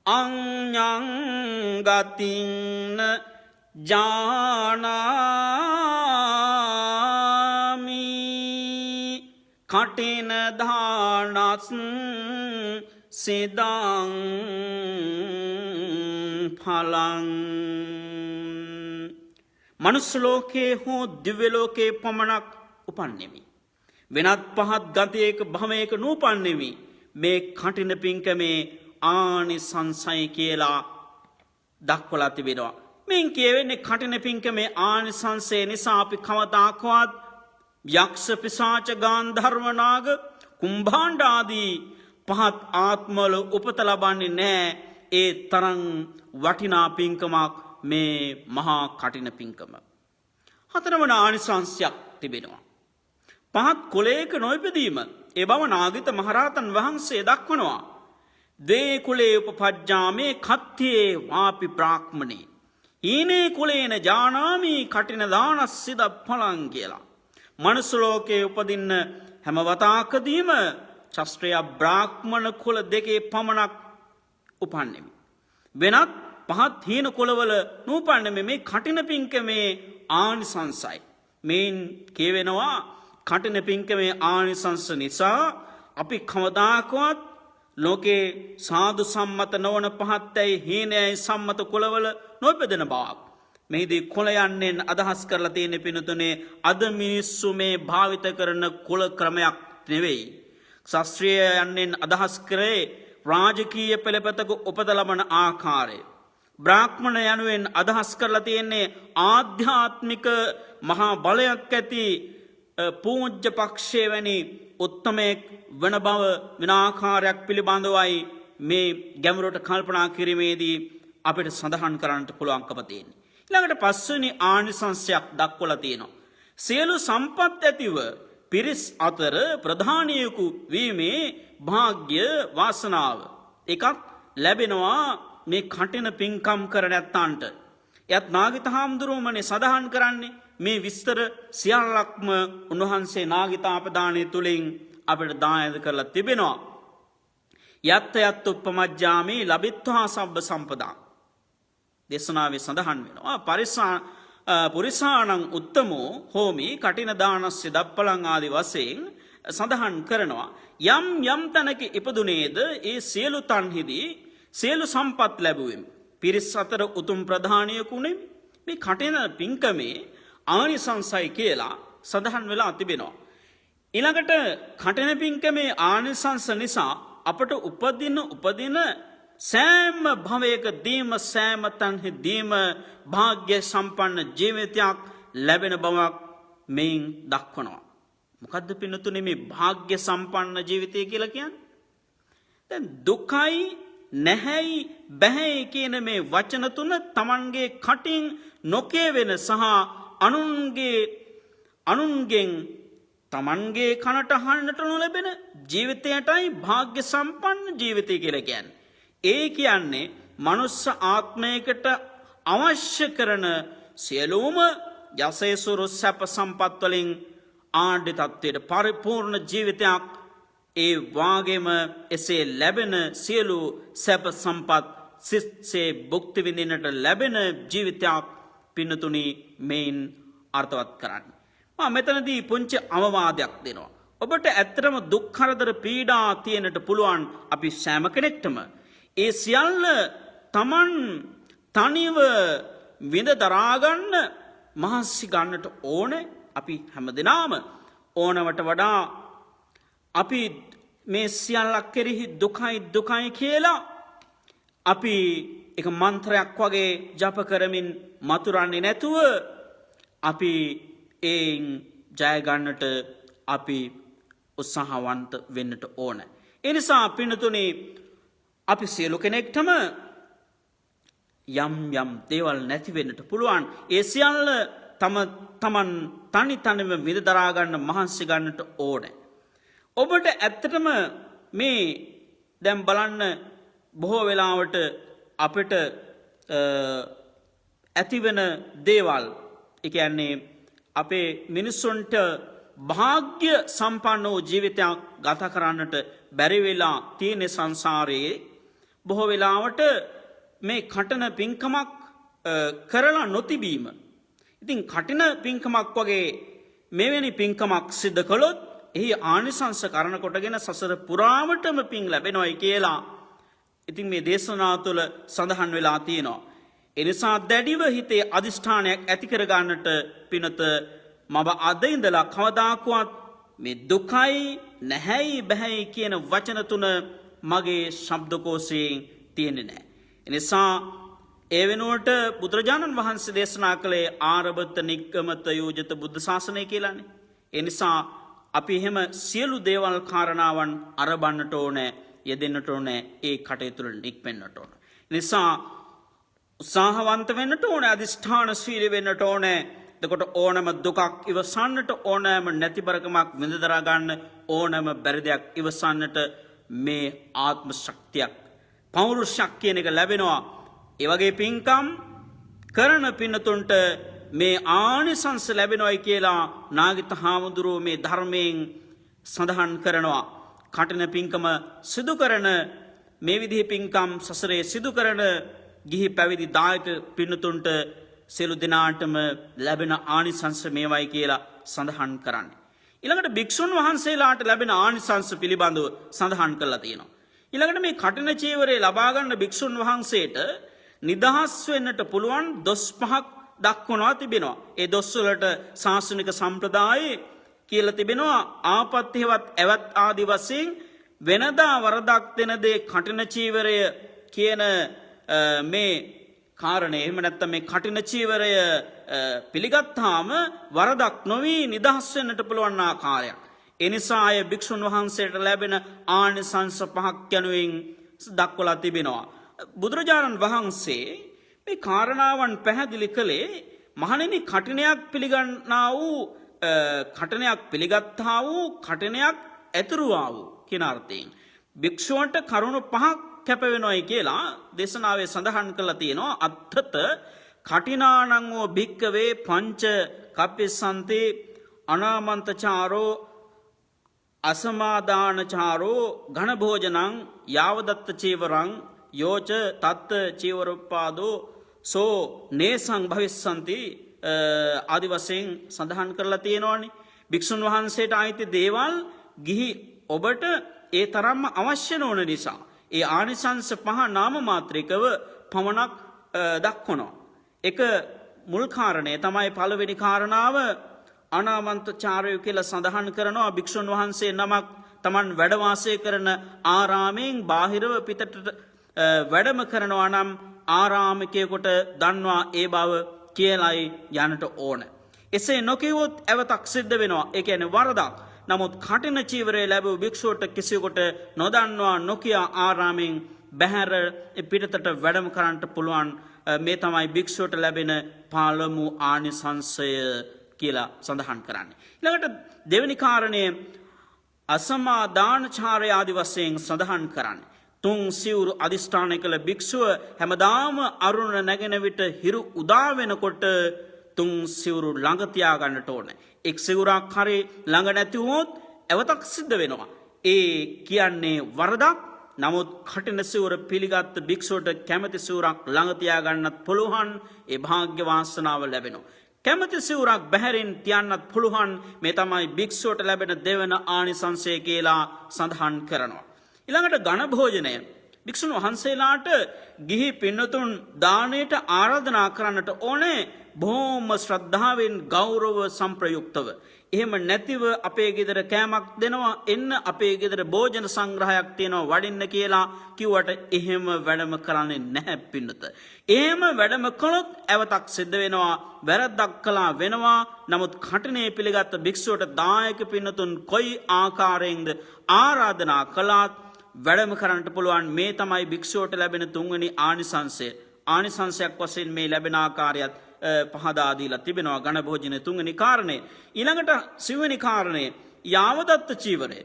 අඤ්ඤං ගතින්න ජානාමි කටින දානස් සිදං ඵලං. මනුස්ස ලෝකේ හෝ දිව්‍ය ලෝකේ පමණක් උපන්නෙමි. වෙනත් පහත් ගතියක භවයක නූපන්නෙමි. මේ කටින පින්කමේ ආනිසංසයි කියලා දක්වලා තිබෙනවා. මෙන් කියවෙන්නේ කටින පින්කමේ ආනිසංසය නිසා අපි කවදාකවත් යක්ෂ පිසාච ගාන්ධර්ව නාග කුම්භාණ්ඩ ආදී පහත් ආත්මවල උපත ලබන්නේ නැහැ. ඒ තරම් වටිනා පින්කමක් මේ මහා කටින පින්කම. හතරවන ආනිසංසයක් තිබෙනවා. පහත් කුලයක නොඉපදීම. ඒ බව නාගිත මහරහතන් වහන්සේ දක්වනවා. දේ කුලේ උපපජ්ජාමේ කත්තියේ වාපි බ්‍රාහ්මණේ ඊනේ කුලේන ජානාමි කටින දානස් සිද ඵලං කියලා. මනුස්ස ලෝකයේ උපදින්න හැම වතාවකදීම ශාස්ත්‍රය බ්‍රාහ්මණ කුල දෙකේ පමණක් උපන්නෙමි. වෙනත් පහත් හීන කුලවල නූපන්නෙමි. මේ කටින පින්කමේ ආනිසංසයි. මේන් කියවෙනවා කටින පින්කමේ ආනිසංස නිසා අපි කවදාකවත් ලෝකේ සාදු සම්මත නොවන පහත්යයි හීනයයි සම්මත කුලවල නොපෙදෙන බවක්. මෙහිදී කුලයන්ෙන් අදහස් කරලා තියෙන පිනතුනේ අද මිනිස්සු මේ භාවිත කරන කුල ක්‍රමයක් නෙවෙයි. ශාස්ත්‍රීයයන්ෙන් අදහස් කරේ රාජකීය පෙළපතක උපත ලබන ආකාරය. බ්‍රාහ්මණ යනුවෙන් අදහස් කරලා තියෙන්නේ ආධ්‍යාත්මික මහා බලයක් ඇති පූජ්‍ය පක්ෂයේ වැනි උත්තමයෙක් වන බව විනාකාරයක් පිළිබඳවයි මේ ගැඹුරට කල්පනා කිරීමේදී අපිට සඳහන් කරන්නට පුළුවන්කම තියෙන්නේ. ඊළඟට පස්වෙනි ආනිසංසයක් දක්වලා තියෙනවා. සියලු සම්පත් ඇතිව පිරිස් අතර ප්‍රධානියෙකු වීමේ භාග්‍ය වාසනාව එකක් ලැබෙනවා මේ කටින පින්කම් කරන ඇත්තන්ට. එයත් නාගිත හාමුදුරුවමනේ සඳහන් කරන්නේ මේ විස්තර සියල්ලක්ම උන්වහන්සේ නාගිතාපදානය තුළින් අපට දායද කරලා තිබෙනවා. යත්ත යත් උප්පමජ්ජාමි ලබිත්වා සබ්බ සම්පදා. දේශනාවේ සඳහන් වෙනවා පුරිසානං උත්තමෝ හෝමි කටින දානස්ය දප්පලං ආදි වශයෙන් සඳහන් කරනවා. යම් යම් තැනක ඉපදුනේද ඒ සියලු තන්හිදී සියලු සම්පත් ලැබුවෙමි. පිරිස් අතර උතුම් ප්‍රධානියකුනේ මේ කටින පින්කමේ ආනිසංසයි කියලා සඳහන් වෙලා තිබෙනවා. ඊළඟට කටින පින්කමේ ආනිසංස නිසා අපට උපදින සෑම භවයක දීම සෑම තන්හිදීම භාග්‍ය සම්පන්න ජීවිතයක් ලැබෙන බවක් මෙයින් දක්වනවා. මොකද්ද පින්නතුනේ මේ භාග්‍ය සම්පන්න ජීවිතය කියලා කියන්නේ? දැන් දුකයි නැහැයි බැහැයි කියන මේ වචන තුන Tamanගේ කටින් නොකියවෙන සහ අනුන්ගෙන් Tamanගේ කනට අහන්නට නොලැබෙන ජීවිතයටයි භාග්‍ය සම්පන්න ජීවිතය කියලා කියන්නේ. ඒ කියන්නේ මනුස්ස ආත්මයකට අවශ්‍ය කරන සියලුම යසේසුරු සැප සම්පත් වලින් ආණ්ඩ තත්ත්වයට පරිපූර්ණ ජීවිතයක් ඒ වාගේම එසේ ලැබෙන සියලු සැප සම්පත් සිස්සේ භුක්ති විඳින්නට ලැබෙන ජීවිතයක් පින්නතුනි මේන් අර්ථවත් කරන්නේ. මෙතනදී පුංචි අවවාදයක් දෙනවා. ඔබට ඇත්තටම දුක් කරදර පීඩා තියෙනට පුළුවන් අපි සෑම කෙනෙක්ටම. ඒ සියල්ල Taman තනිව විඳ දරාගන්න මහන්සි ගන්නට ඕනේ. අපි හැමදෙනාම ඕනවට වඩා අපි මේ සියල්ලක් කෙරෙහි දුකයි කියලා අපි එක මන්ත්‍රයක් වගේ ජප කරමින් මතුරන්නේ නැතුව අපි ඒන් ජය ගන්නට අපි උත්සාහවන්ත වෙන්නට ඕන. ඒ නිසා පින්නතුනේ අපි සියලු කෙනෙක්ටම යම් දේවල් නැති වෙන්නට පුළුවන්. ඒ සියල්ල තමන් තනිව විඳ දරා ගන්න මහන්සි ගන්නට ඕනේ. ඔබට ඇත්තටම මේ දැන් බලන්න බොහෝ වෙලාවට අපිට ඇතිවෙන දේවල් ඒ කියන්නේ අපේ මිනිස්සුන්ට භාග්‍ය සම්පන්න වූ ජීවිතයක් ගත කරන්නට බැරි වෙලා තියෙන සංසාරයේ බොහෝ වෙලාවට මේ කටන පින්කමක් කරලා නොතිබීම. ඉතින් කටින පින්කමක් වගේ මෙවැනි පින්කමක් සිද්ධ කළොත් එහි ආනිසංස කරන කොටගෙන සසර පුරාවටම පින් ලැබෙනවයි කියලා ඉතින් මේ දේශනාව තුළ සඳහන් වෙලා තියෙනවා. ඒ නිසා දැඩිව හිතේ අදිෂ්ඨානයක් ඇති කර ගන්නට පිනත මම අද ඉඳලා කවදාකවත් මේ දුකයි නැහැයි බැහැයි කියන වචන තුන මගේ ශබ්දකෝෂයෙන් තියෙන්නේ නැහැ. ඒ නිසා ඒ වෙනුවට බුදුරජාණන් වහන්සේ දේශනා කළේ ආරබත නිග්ගමත යෝජිත බුද්ධ ශාසනය කියලානේ. ඒ නිසා අපි එහෙම සියලු දේවල් කාරණාවන් අරබන්නට ඕනේ, යෙදෙන්නට ඕනේ, ඒ කටයුතු වල නික්මෙන්නට ඕනේ. නිසා උත්සාහවන්ත වෙන්නට ඕනේ, අදිෂ්ඨානශීලී වෙන්නට ඕනේ. එතකොට ඕනෑම දුකක් ඉවසන්නට, ඕනෑම නැතිබරකමක් විඳ දරා ගන්න, ඕනෑම බැරි දෙයක් ඉවසන්නට මේ ආත්ම ශක්තියක්, පෞරුෂයක් කියන එක ලැබෙනවා. ඒ වගේ පින්කම් කරන පින්නතුන්ට මේ ආනිසංස ලැබෙනවයි කියලා නාගිත හාමුදුරුවෝ මේ ධර්මයෙන් සඳහන් කරනවා. කටින පින්කම සිදු කරන මේ විදිහේ පින්කම් සසරේ සිදු කරන ගිහි පැවිදි දායක පින්නතුන්ට සියලු දෙනාටම ලැබෙන ආනිසංස මේවයි කියලා සඳහන් කරන්නේ. ඊළඟට භික්ෂුන් වහන්සේලාට ලැබෙන ආනිසංස පිළිබඳව සඳහන් කරලා තියෙනවා. ඊළඟට මේ කටින චීවරය ලබා ගන්න භික්ෂුන් වහන්සේට නිදහස් වෙන්නට පුළුවන් දොස් පහක් දක්වනවා තිබෙනවා. ඒ දොස් වලට ශාසනික සම්ප්‍රදායේ කියලා තිබෙනවා. ආපත්‍යවත් ඇවත් ආදි වශයෙන් වෙනදා වරදක් දෙන දේ කටින චීවරය කියන මේ කාරණේ, එහෙම නැත්නම් මේ කටින චීවරය පිළිගත්තාම වරදක් නොවි නිදහස් වෙන්නට පුළුවන් ආකාරයක්. ඒ නිසා අය භික්ෂුන් වහන්සේට ලැබෙන ආනිසංස පහක් යනුවෙන් දක්වලා තිබෙනවා. බුදුරජාණන් වහන්සේ මේ කාරණාවන් පැහැදිලි කළේ මහණෙනි, කටිනයක් පිළිගන්නා වූ කටනයක් පිළිගත්තා වූ කටනයක් ඇතුරුවා වූ කියන අර්ථයෙන් භික්ෂුවන්ට කරුණු පහක් කැප වෙනවයි කියලා දේශනාවේ සඳහන් කරලා තියෙනවා. අත්තත කටිනානං වූ භික්කවේ පංච කප්පිසන්ති අනාමන්තචාරෝ අසමාදානචාරෝ ඝනභෝජනං යාවදත්ත චීවරං යෝච තත්ත චීවරුප්පාදෝ සෝ නේසං භවිස්සන්ති ආදි වශයෙන් සඳහන් කරලා තියෙනවානේ. භික්ෂුන් වහන්සේට ආйти දේවල් ගිහි ඔබට ඒ තරම්ම අවශ්‍ය නොවන නිසා ඒ ආනිසංස පහ නාම මාත්‍රිකව පමණක් දක්වනවා. එක මුල් කාරණය තමයි පළවෙනි කාරණාව අනාමන්තචාරය කියලා සඳහන් කරනවා. භික්ෂුන් වහන්සේ නමක් Taman වැඩ වාසය කරන ආරාමයෙන් බාහිරව පිටට වැඩම කරනවා නම් ආරාමිකයෙකුට දන්වා ඒ බව කියලායි යන්නට ඕන. එසේ නොකියවොත් ඇවතක් සිද්ධ වෙනවා. ඒ කියන්නේ වරදක්. නමුත් කටින චීවරය ලැබූ භික්ෂුවට කිසිවෙකුට නොදන්වා නොකිය ආරාමයෙන් බැහැර පිටතට වැඩම කරන්නට පුළුවන්. මේ තමයි භික්ෂුවට ලැබෙන පළමු ආනිසංසය කියලා සඳහන් කරන්නේ. ඊළඟට දෙවෙනි කාරණය අසමාදානචාරය ආදි වශයෙන් සඳහන් කරන්නේ. තුන් සිවුරු අදිෂ්ඨාන කළ භික්ෂුව හැමදාම අරුණ නැගෙන විට හිරු උදා වෙනකොට තුන් සිවුරු ළඟ තියා ගන්නට ඕනේ. එක් සිවුරක් හරි ළඟ නැති වුණොත් ඇවතක් සිද්ධ වෙනවා. ඒ කියන්නේ වරදක්. නමුත් කටින සිවුර පිළිගත් භික්ෂුවට කැමැති සිවුරක් ළඟ තියා ගන්නත් පුළුවන්. ඒ භාග්‍ය වාසනාව ලැබෙනවා. කැමැති සිවුරක් බැහැරින් තියන්නත් පුළුවන්. මේ තමයි භික්ෂුවට ලැබෙන දෙවන ආනිසංසය කියලා සඳහන් කරනවා. ඊළඟට ඝන භෝජනය. භික්ෂුන් වහන්සේලාට ගිහි පින්නතුන් දාණයට ආරාධනා කරන්නට ඕනේ බොහොම ශ්‍රද්ධාවෙන් ගෞරව සම්ප්‍රයුක්තව. එහෙම නැතිව අපේ ගෙදර කෑමක් දෙනවා එන්න අපේ ගෙදර භෝජන සංග්‍රහයක් තියෙනවා වඩින්න කියලා කිව්වට එහෙම වැඩම කරන්නේ නැහැ පින්නත. එහෙම වැඩම කළොත් ඇවතක් සිද්ධ වෙනවා. වැරද්දක් කළා වෙනවා. නමුත් කටිනේ පිළිගත් භික්ෂුවට දායක පින්නතුන් කොයි ආකාරයෙන්ද ආරාධනා කළත් වැඩම කරන්නට පුළුවන්. මේ තමයි භික්ෂුවට ලැබෙන තුන්වෙනි ආනිසංසය. ආනිසංසයක් වශයෙන් මේ ලැබෙන ආකාරයත් පහදා දීලා තිබෙනවා. ඝන භෝජනයේ තුන්වෙනි කාරණය. ඊළඟට සිව්වෙනි කාරණය යාවදත්ත චීවරය.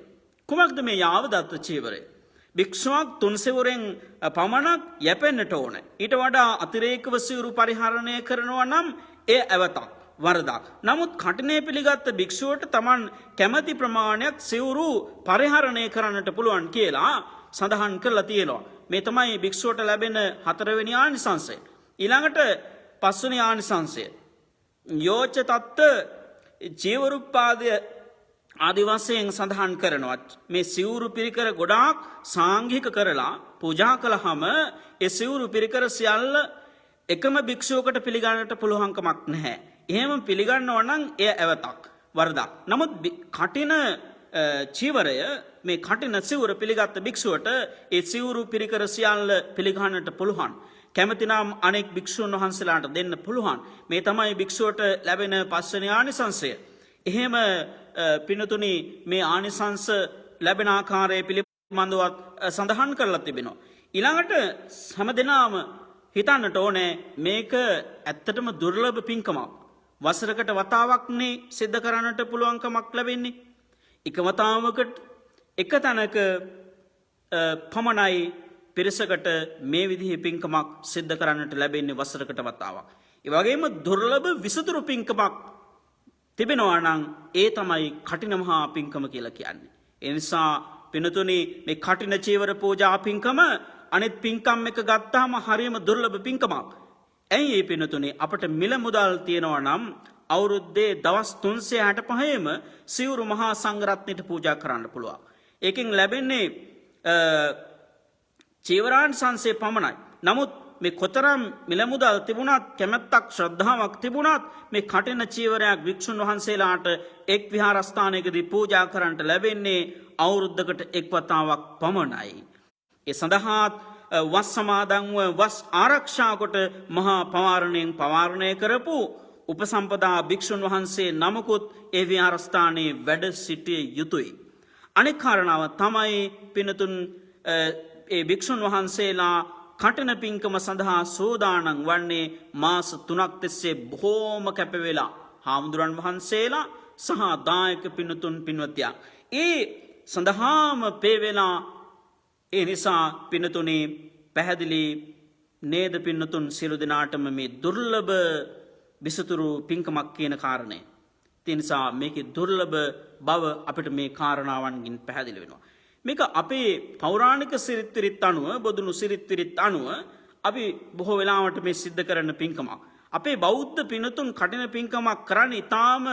කුමක්ද මේ යාවදත්ත චීවරය? භික්ෂුවක් තුන් සිවුරෙන් පමණක් යැපෙන්නට ඕන. ඊට වඩා අතිරේකව සිවුරු පරිහරණය කරනවා නම් ඒ ඇවතක් වරදක්. නමුත් කටිනේ පිළිගත් භික්ෂුවට Taman කැමැති ප්‍රමාණයක් සිවුරු පරිහරණය කරන්නට පුළුවන් කියලා සඳහන් කරලා තියෙනවා. මේ තමයි භික්ෂුවට ලැබෙන හතරවෙනි ආනිසංසය. ඊළඟට පස්වෙනි ආනිසංසය යෝච තත්ත ජීවරුප්පාදය ආදි වශයෙන් සඳහන් කරනවා. මේ සිවුරු පිරිකර ගොඩාක් සාංඝික කරලා පූජා කළාම ඒ සිවුරු පිරිකර සියල්ල එකම භික්ෂුවකට පිළිගන්නට පුළුවන්කමක් නැහැ. එහෙම පිළිගන්නවා නම් එය ඇවතක් වරදක්. නමුත් කටින චීවරය මේ කටින සිවුර පිළිගත් භික්ෂුවට ඒ සිවුරු පිරිකර සියල්ල පිළිගන්නට පුළුවන්. කැමතිනම් අනෙක් භික්ෂුන් වහන්සේලාට දෙන්න පුළුවන්. මේ තමයි භික්ෂුවට ලැබෙන පස්වෙනි ආනිසංසය. එහෙම පිනතුනි මේ ආනිසංස ලැබෙන ආකාරය පිළිබඳව සඳහන් කරලා තිබෙනවා. ඊළඟට හැමදෙනාම හිතන්නට ඕනේ මේක ඇත්තටම දුර්ලභ පින්කමක්. වසරකට වතාවක්නේ සිද්ධ කරන්නට පුළුවන්කමක් ලැබෙන්නේ. එක වතාවකට එක තැනක පමණයි පිරිසකට මේ විදිහේ පින්කමක් සිද්ධ කරන්නට ලැබෙන්නේ වසරකට වතාවක්. ඒ වගේම දුර්ලභ විසතුරු පින්කමක් තිබෙනවා නම් ඒ තමයි කටින මහා පින්කම කියලා කියන්නේ. ඒ නිසා පිනතුනි මේ කටින චීවර පූජා පින්කම අනිත් පින්කම් එක ගත්තාම හරියම දුර්ලභ පින්කමක්. ඇයි මේ පිනතුනි අපට මිල මුදල් තියනවා නම් අවුරුද්දේ දවස් 365ම සිවුරු මහා සංඝරත්නයට පූජා කරන්න පුළුවන්. ඒකෙන් ලැබෙන්නේ චීවරාංශංශය පමණයි. නමුත් මේ කොතරම් මිල මුදල් තිබුණත් කැමැත්තක් ශ්‍රද්ධාවක් තිබුණත් මේ කටින චීවරයක් වික්ෂුන් වහන්සේලාට එක් විහාරස්ථානයකදී පූජා කරන්නට ලැබෙන්නේ අවුරුද්දකට එක් වතාවක් පමණයි. ඒ සඳහා වස් සමාදන්ව වස් ආරක්ෂා කොට මහා පවාරණයෙන් පවාරණය කරපු උපසම්පදා භික්ෂුන් වහන්සේ නමකුත් ඒ විහාරස්ථානයේ වැඩ සිටිය යුතුයි. අනෙක් කාරණාව තමයි පිනතුන් ඒ භික්ෂුන් වහන්සේලා කටන පින්කම සඳහා සෝදානම් වන්නේ මාස 3ක් තිස්සේ බොහෝම කැප වෙලා හාමුදුරන් වහන්සේලා සහ දායක පින්නතුන් පින්වත්යා ඒ සඳහාම පේවෙලා ඒ නිසා පින්නතුනේ පැහැදිලි නේද පින්නතුන් සියලු දෙනාටම මේ දුර්ලභ විසතුරු පින්කමක් කියන කාරණය. ඒ නිසා මේකේ දුර්ලභ බව අපිට මේ කාරණාවන්ගෙන් පැහැදිලි වෙනවා. මේක අපේ පෞරාණික සිරිත් විරිත් අනුව බොදුනු සිරිත් විරිත් අනුව අපි බොහෝ වෙලාවට මේ සිද්ධ කරන පින්කමක්. අපේ බෞද්ධ පින්නතුන් කටින පින්කමක් කරන්නේ ඊටාම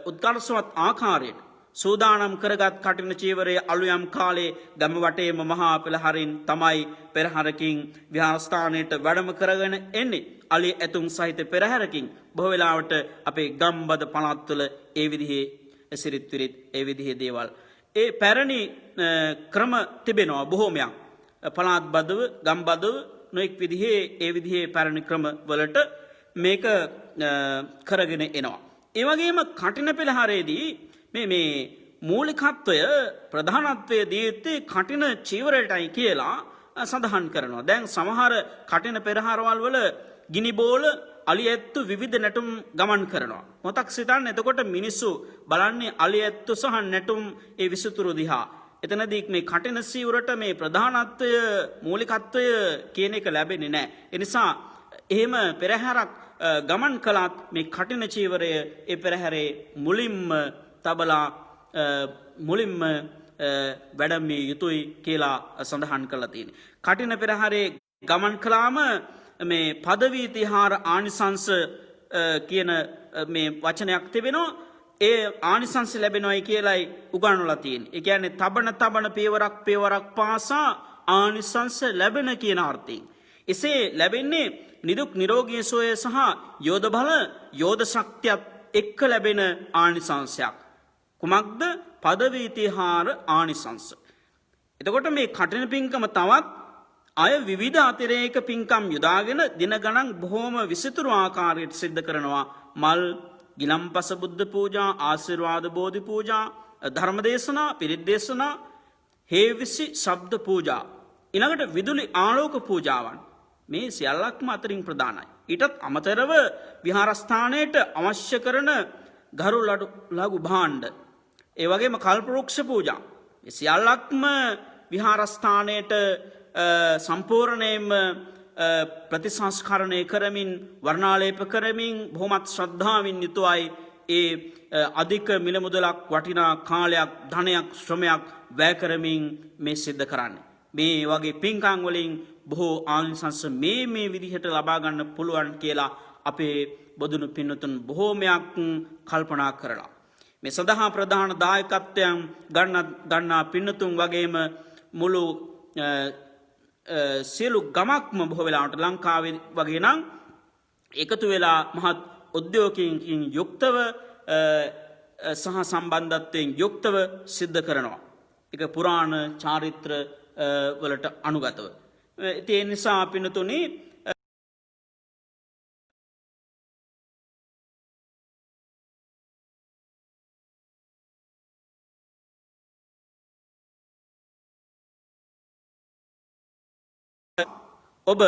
උත්කර්ෂවත් ආකාරයට සූදානම් කරගත් කටින චීවරයේ අලුයම් කාලේ ගම වටේම මහා පෙළහරින් තමයි පෙරහරකින් විහාරස්ථානයට වැඩම කරගෙන එන්නේ. අලි ඇතුම් සහිත පෙරහැරකින් බොහෝ වෙලාවට අපේ ගම්බද පළාත්වල ඒ විදිහේ සිරිත් විරිත් ඒ විදිහේ දේවල් ඒ පැරණි ක්‍රම තිබෙනවා බොහෝමයක්. පළාත් බදව ගම්බදව නොඑක් විදිහේ ඒ විදිහේ පැරණි ක්‍රම වලට මේක කරගෙන එනවා. ඒ වගේම කටින පෙළහරේදී මේ මූලිකත්වය ප්‍රධානත්වය දී යුත්තේ කටින චීවරයටයි කියලා සඳහන් කරනවා. දැන් සමහර කටින පෙරහරවල් වල ගිනි බෝල අලි ඇත්තු විවිධ නැටුම් ගමන් කරනවා. මොතක් සිතන්න එතකොට මිනිස්සු බලන්නේ අලි ඇත්තු සහ නැටුම් ඒ විසුතුරු දිහා. එතනදී මේ කටින සිවුරට මේ ප්‍රධානත්වය මූලිකත්වය කියන එක ලැබෙන්නේ නැහැ. ඒ නිසා එහෙම පෙරහැරක් ගමන් කළත් මේ කටින චීවරය ඒ පෙරහැරේ මුලින්ම තබලා මුලින්ම වැඩමිය යුතුයි කියලා සඳහන් කරලා තියෙනවා. කටින පෙරහැරේ ගමන් කළාම මේ පදවී තිහාර ආනිසංස කියන මේ වචනයක් තිබෙනවා. ඒ ආනිසංස ලැබෙනවයි කියලායි උගන්වලා තියෙන්නේ. ඒ කියන්නේ තබන පියවරක් පාසා ආනිසංස ලැබෙන කියන අර්ථයෙන්. එසේ ලැබෙන්නේ නිදුක් නිරෝගී සුවය සහ යෝධ බල යෝධ ශක්තියත් එක්ක ලැබෙන ආනිසංසයක්. කුමක්ද? පදවී තිහාර ආනිසංස. එතකොට මේ කටින පින්කම තවත් අය විවිධ අතිරේක පින්කම් යොදාගෙන දින ගණන් බොහෝම විසිතුරු ආකාරයට සිද්ධ කරනවා. මල්, ගිලම්පස බුද්ධ පූජා, ආශිර්වාද බෝධි පූජා, ධර්ම දේශනා, පිරිත් දේශනා, හේවිසි ශබ්ද පූජා, ඊළඟට විදුලි ආලෝක පූජාවන් මේ සියල්ලක්ම අතරින් ප්‍රධානයි. ඊටත් අමතරව විහාරස්ථානයට අවශ්‍ය කරන ගරු ලඝු භාණ්ඩ, ඒ වගේම කල්පවෘක්ෂ පූජා මේ සියල්ලක්ම විහාරස්ථානයට සම්පූර්ණයෙන්ම ප්‍රතිසංස්කරණය කරමින් වර්ණාලේප කරමින් බොහොමත් ශ්‍රද්ධාවෙන් යුතුවයි ඒ අධික මිල මුදලක් වටිනා කාලයක් ධනයක් ශ්‍රමයක් වැය කරමින් මේ සිද්ධ කරන්නේ. මේ වගේ පින්කම් වලින් බොහෝ ආනිසංස මේ විදිහට ලබා ගන්න පුළුවන් කියලා අපේ බොදුනු පින්නතුන් බොහෝමයක් කල්පනා කරලා මේ සඳහා ප්‍රධාන දායකත්වයන් ගන්නා පින්නතුන් වගේම මුළු සියලු ගමක්ම බොහෝ වෙලාවට ලංකාවේ වගේ නම් එකතු වෙලා මහත් උද්‍යෝගයකින් යුක්තව සහ සම්බන්ධත්වයෙන් යුක්තව සිද්ධ කරනවා. ඒක පුරාණ චාරිත්‍ර වලට අනුගතව. ඒ නිසා පින්නතුනි ඔබ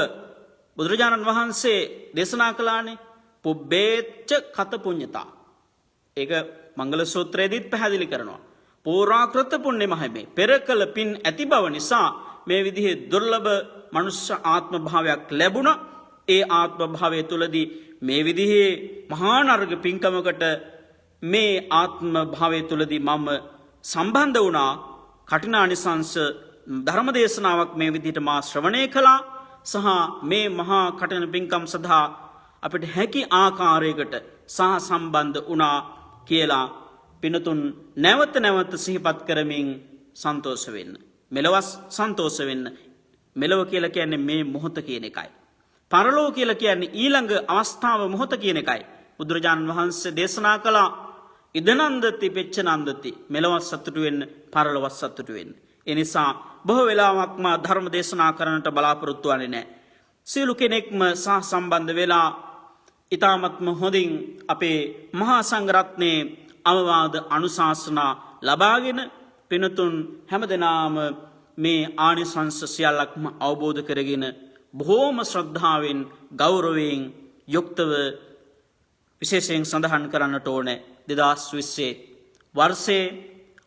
බුදුරජාණන් වහන්සේ දේශනා කළානේ පුබ්බේච්ච කත පුඤ්ඤතා. ඒක මංගල සූත්‍රයේදීත් පැහැදිලි කරනවා. පූර්වාකෘත පුණ්‍ය මහිමේ පෙර කළ පින් ඇති බව නිසා මේ විදිහේ දුර්ලභ මනුෂ්‍ය ආත්ම භාවයක් ලැබුණා. ඒ ආත්ම භාවය තුලදී මේ විදිහේ මහා නර්ග පින්කමකට මේ ආත්ම භාවය තුලදී මම සම්බන්ධ වුණා. කඨිනානිසංස ධර්ම දේශනාවක් මේ විදිහට මා ශ්‍රවණය කළා. සහ මේ මහා කඨින පින්කම් සඳහා අපිට හැකි ආකාරයකට සහ සම්බන්ධ වුණා කියලා පිනතුන් නැවත නැවත සිහිපත් කරමින් සන්තෝෂ වෙන්න. මෙලොව සන්තෝෂ වෙන්න. මෙලොව කියලා කියන්නේ මේ මොහොත කියන එකයි. පරලොව කියලා කියන්නේ ඊළඟ අවස්ථාව මොහොත කියන එකයි. බුදුරජාණන් වහන්සේ දේශනා කළා ඉදනන්දති පෙච්චනන්දති. මෙලොව සතුටු වෙන්න, පරලොව සතුටු වෙන්න. ඒ නිසා බොහෝ වෙලාවක්ම ධර්ම දේශනා කරන්නට බලාපොරොත්තු වෙන්නේ නැහැ. සියලු කෙනෙක්ම සහ සම්බන්ධ වෙලා ඊ타මත්ම හොඳින් අපේ මහා සංඝරත්නයේ අවවාද අනුශාසනා ලබාගෙන පිනතුන් හැමදෙනාම මේ ආනිසංස සියල්ලක්ම අවබෝධ කරගෙන බොහෝම ශ්‍රද්ධාවෙන් ගෞරවයෙන් යුක්තව විශේෂයෙන් සඳහන් කරන්නට ඕනේ 2020 වර්ෂයේ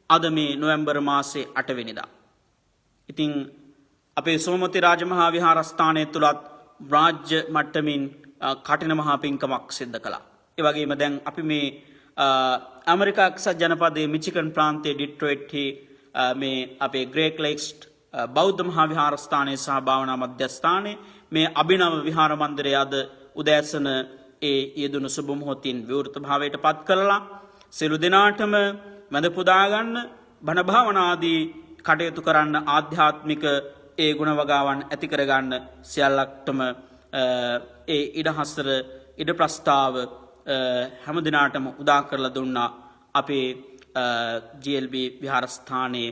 අද මේ නොවැම්බර් මාසේ 8 වෙනිදා. ඉතින් අපේ සෝමති රාජමහා විහාරස්ථානයේ තුලත් රාජ්‍ය මට්ටමින් කටින මහා පින්කමක් සිද්ධ කළා. ඒ වගේම දැන් අපි මේ ඇමරිකා එක්සත් ජනපදයේ මිචිගන් ප්‍රාන්තයේ ඩිට්‍රොයිට්හි මේ අපේ ග්‍රේට් ලේක්ස් බෞද්ධ මහා විහාරස්ථානයේ සහ භාවනා මධ්‍යස්ථානයේ මේ අභිනව විහාර මන්දිරය අද උදෑසන ඒ යෙදුණු සුබ මොහොතින් විවෘත භාවයට පත් කළා. සියලු දෙනාටම වැඳ පුදා ගන්න බණ භාවනා ආදී කටයුතු කරන්න ආධ්‍යාත්මික ඒ ගුණ වගාවන් ඇති කර ගන්න සියල්ලක්ටම ඒ ඉඩහසර ඉඩ ප්‍රස්තාව හැම දිනාටම උදා කරලා දුන්නා අපේ GLB විහාරස්ථානයේ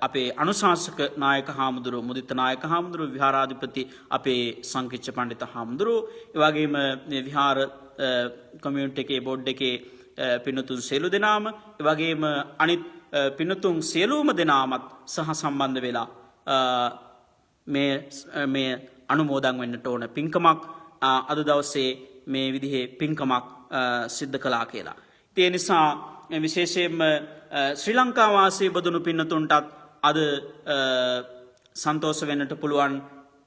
අපේ අනුශාසක නායක හාමුදුරුවෝ මුදිත නායක හාමුදුරුවෝ විහාරාධිපති අපේ සංකිච්ඡ පඬිත හාමුදුරුවෝ ඒ වගේම මේ විහාර කමියුනිටි එකේ බෝඩ් එකේ පින්තුන් සියලු දෙනාම ඒ වගේම අනිත් පින්තුන් සියලුම දෙනාමත් සහ සම්බන්ධ වෙලා මේ අනුමෝදන් වෙන්නට ඕන පින්කමක් අද දවසේ මේ විදිහේ පින්කමක් සිද්ධ කළා කියලා. ඒ නිසා විශේෂයෙන්ම ශ්‍රී ලංකා වාසී බදුණු පින්නතුන්ටත් අද සන්තෝෂ වෙන්නට පුළුවන්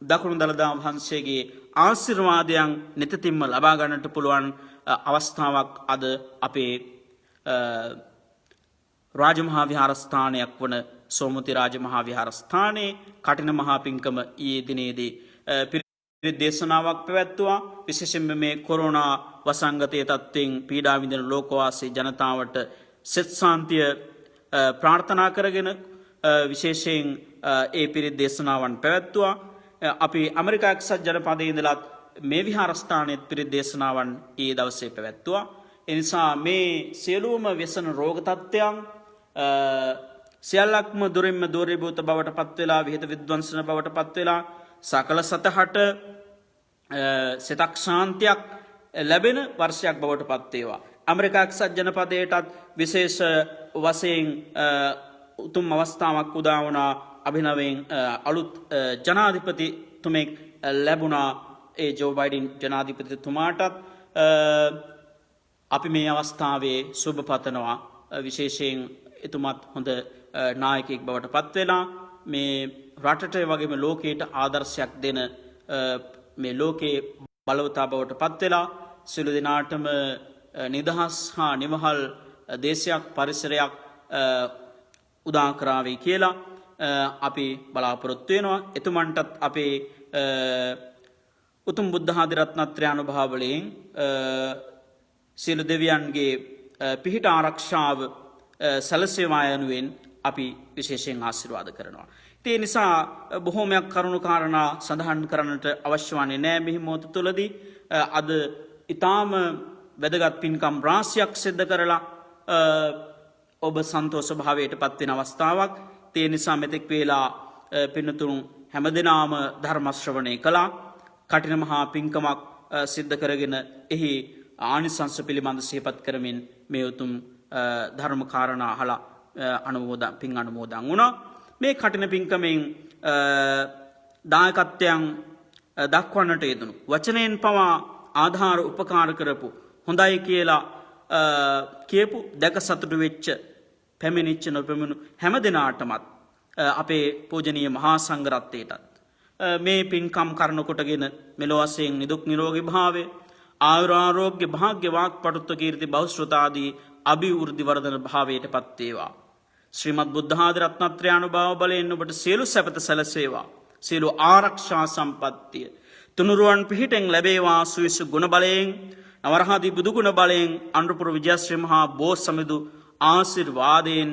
දකුණු දළදා වහන්සේගේ ආශිර්වාදයන් නිතින්ම ලබා ගන්නට පුළුවන් අවස්ථාවක් අද අපේ රාජමහා විහාරස්ථානයක් වන සෝමති රාජමහා විහාරස්ථානයේ කටින මහා පින්කම ඊයේ දිනේදී පිරිත් දේශනාවක් පැවැත්වුවා. විශේෂයෙන්ම මේ කොරෝනා වසංගතයේ තත්ත්වයෙන් පීඩා විඳින ලෝකවාසී ජනතාවට සෙත් සාන්තිය ප්‍රාර්ථනා කරගෙන විශේෂයෙන් ඒ පිරිත් දේශනාවන් පැවැත්වුවා. අපි ඇමරිකා එක්සත් ජනපදයේ ඉඳලා මේ විහාරස්ථානයේ පිරිත් දේශනාවන් ඊයේ දවසේ පැවැත්වුවා. ඒ නිසා මේ සියලුම व्यसन රෝග තත්ත්වයන් සියල්ලක්ම දුරින්ම දූරීභූත බවට පත් වෙලා විහිද විද්වංසන බවට පත් වෙලා සකල සතහට සිතක් ශාන්තියක් ලැබෙන වර්ෂයක් බවට පත් වේවා. ඇමරිකා එක්සත් ජනපදයටත් විශේෂ වශයෙන් උතුම් අවස්ථාවක් උදා වුණා. අභිනවයෙන් අලුත් ජනාධිපතිතුමෙක් ලැබුණා. ඒ ජෝ බයිඩන් ජනාධිපතිතුමාටත් අපි මේ අවස්ථාවේ සුබ පතනවා. විශේෂයෙන් එතුමත් හොඳ නායකයෙක් බවට පත් වෙලා මේ රටට වගේම ලෝකයට ආදර්ශයක් දෙන මේ ලෝකයේ බලවතා බවට පත් වෙලා සියලු දෙනාටම නිදහස් හා නිවහල් දේශයක් පරිසරයක් උදා කරාවේ කියලා අපි බලාපොරොත්තු වෙනවා. එතුමන්ටත් අපේ උතුම් බුද්ධ ආදී රත්නත්‍රය අනුභවයෙන් සියලු දෙවියන්ගේ පිහිට ආරක්ෂාව සැලසේවා යනුවෙන් අපි විශේෂයෙන් ආශිර්වාද කරනවා. ඒ නිසා බොහෝමයක් කරුණු කාරණා සඳහන් කරන්නට අවශ්‍ය වන්නේ නැහැ මෙහි මොහොත තුළදී. අද ඊටාම වැදගත් පින්කම් රාශියක් සිද්ධ කරලා ඔබ සන්තෝෂ භාවයට පත් වෙන අවස්ථාවක්. ඒ නිසා මෙතෙක් වේලා පින්තුන් හැමදෙනාම ධර්ම ශ්‍රවණය කළා. කටින මහා පින්කමක් සිද්ධ කරගෙන එහි ආනිසංස පිළිබඳ සිහිපත් කරමින් මේ උතුම් ධර්ම කාරණා අහලා පින් අනුමෝදන් වුණා. මේ කටින පින්කමෙන් දායකත්වයන් දක්වන්නට යෙදුණු වචනයෙන් පවා ආධාර උපකාර කරපු හොඳයි කියලා කියපු දැක සතුටු වෙච්ච පැමිණිච්ච නොපැමිණු හැම දිනාටමත් අපේ පූජනීය මහා සංඝරත්නයටත් මේ පින්කම් කරන කොටගෙන මෙලොව වශයෙන් නිදුක් නිරෝගී භාවය ආයුරාරෝග්‍ය භාග්‍ය වාක් පටුත්ව කීර්ති බෞද්ධතාදී අභිවෘද්ධි වර්ධන භාවයට පත් වේවා. ශ්‍රීමත් බුද්ධ ආදී රත්නත්‍රය අනුභව බලයෙන් ඔබට සියලු සැපත සැලසේවා. සියලු ආරක්ෂා සම්පත්තිය තුනුරුවන් පිහිටෙන් ලැබේවා. සුවිසු ගුණ බලයෙන් නවරහදී බුදු ගුණ බලයෙන් අනුරපුර විජයශ්‍රී මහා බෝසමිදු ආශිර්වාදයෙන්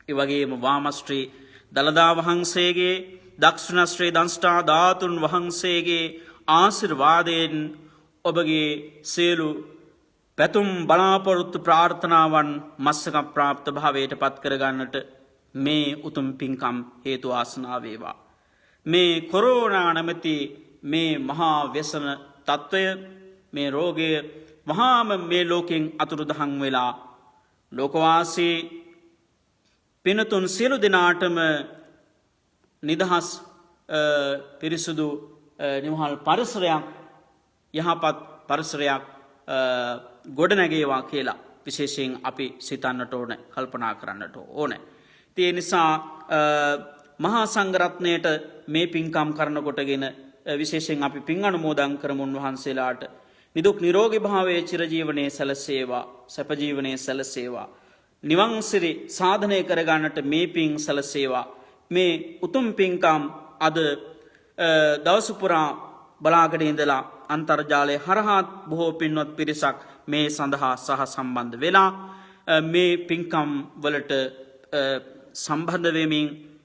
ඒ වගේම වාමශ්‍රී දලදා වහන්සේගේ දක්ෂිණශ්‍රී දන්ස්ටා ධාතුන් වහන්සේගේ ආශිර්වාදයෙන් ඔබගේ සියලු පැතුම් බලාපොරොත්තු ප්‍රාර්ථනාවන් මස්සක ප්‍රාප්ත භාවයට පත් කරගන්නට මේ උතුම් පින්කම් හේතු ආසනාව වේවා. මේ කොරෝනා නැමැති මේ මහා ව්‍යසන තත්වය මේ රෝගය වහාම මේ ලෝකෙන් අතුරුදහන් වෙලා ලෝකවාසී පිනතුන් සියලු දෙනාටම නිදහස් පිරිසුදු නිවහල් පරිසරයක් යහපත් පරිසරයක් ගොඩනැගේවා කියලා විශේෂයෙන් අපි සිතන්නට ඕනේ, කල්පනා කරන්නට ඕනේ. ඒ නිසා මහා සංඝරත්නයට මේ පින්කම් කරනකොටගෙන විශේෂයෙන් අපි පින් අනුමෝදන් කරමු උන්වහන්සේලාට. නිදුක් නිරෝගී භාවයේ චිරජීවනයේ සැලසේවා, සැප ජීවනයේ සැලසේවා. නිවන් සිරි සාධනය කරගන්නට මේ පින් සැලසේවා. මේ උතුම් පින්කම් අද දවස පුරා බලාගෙන ඉඳලා අන්තර්ජාලය හරහා බොහෝ පින්වත් පිරිසක් මේ සඳහා සහ සම්බන්ධ වෙලා මේ පින්කම් වලට සම්බන්ධ වෙමින්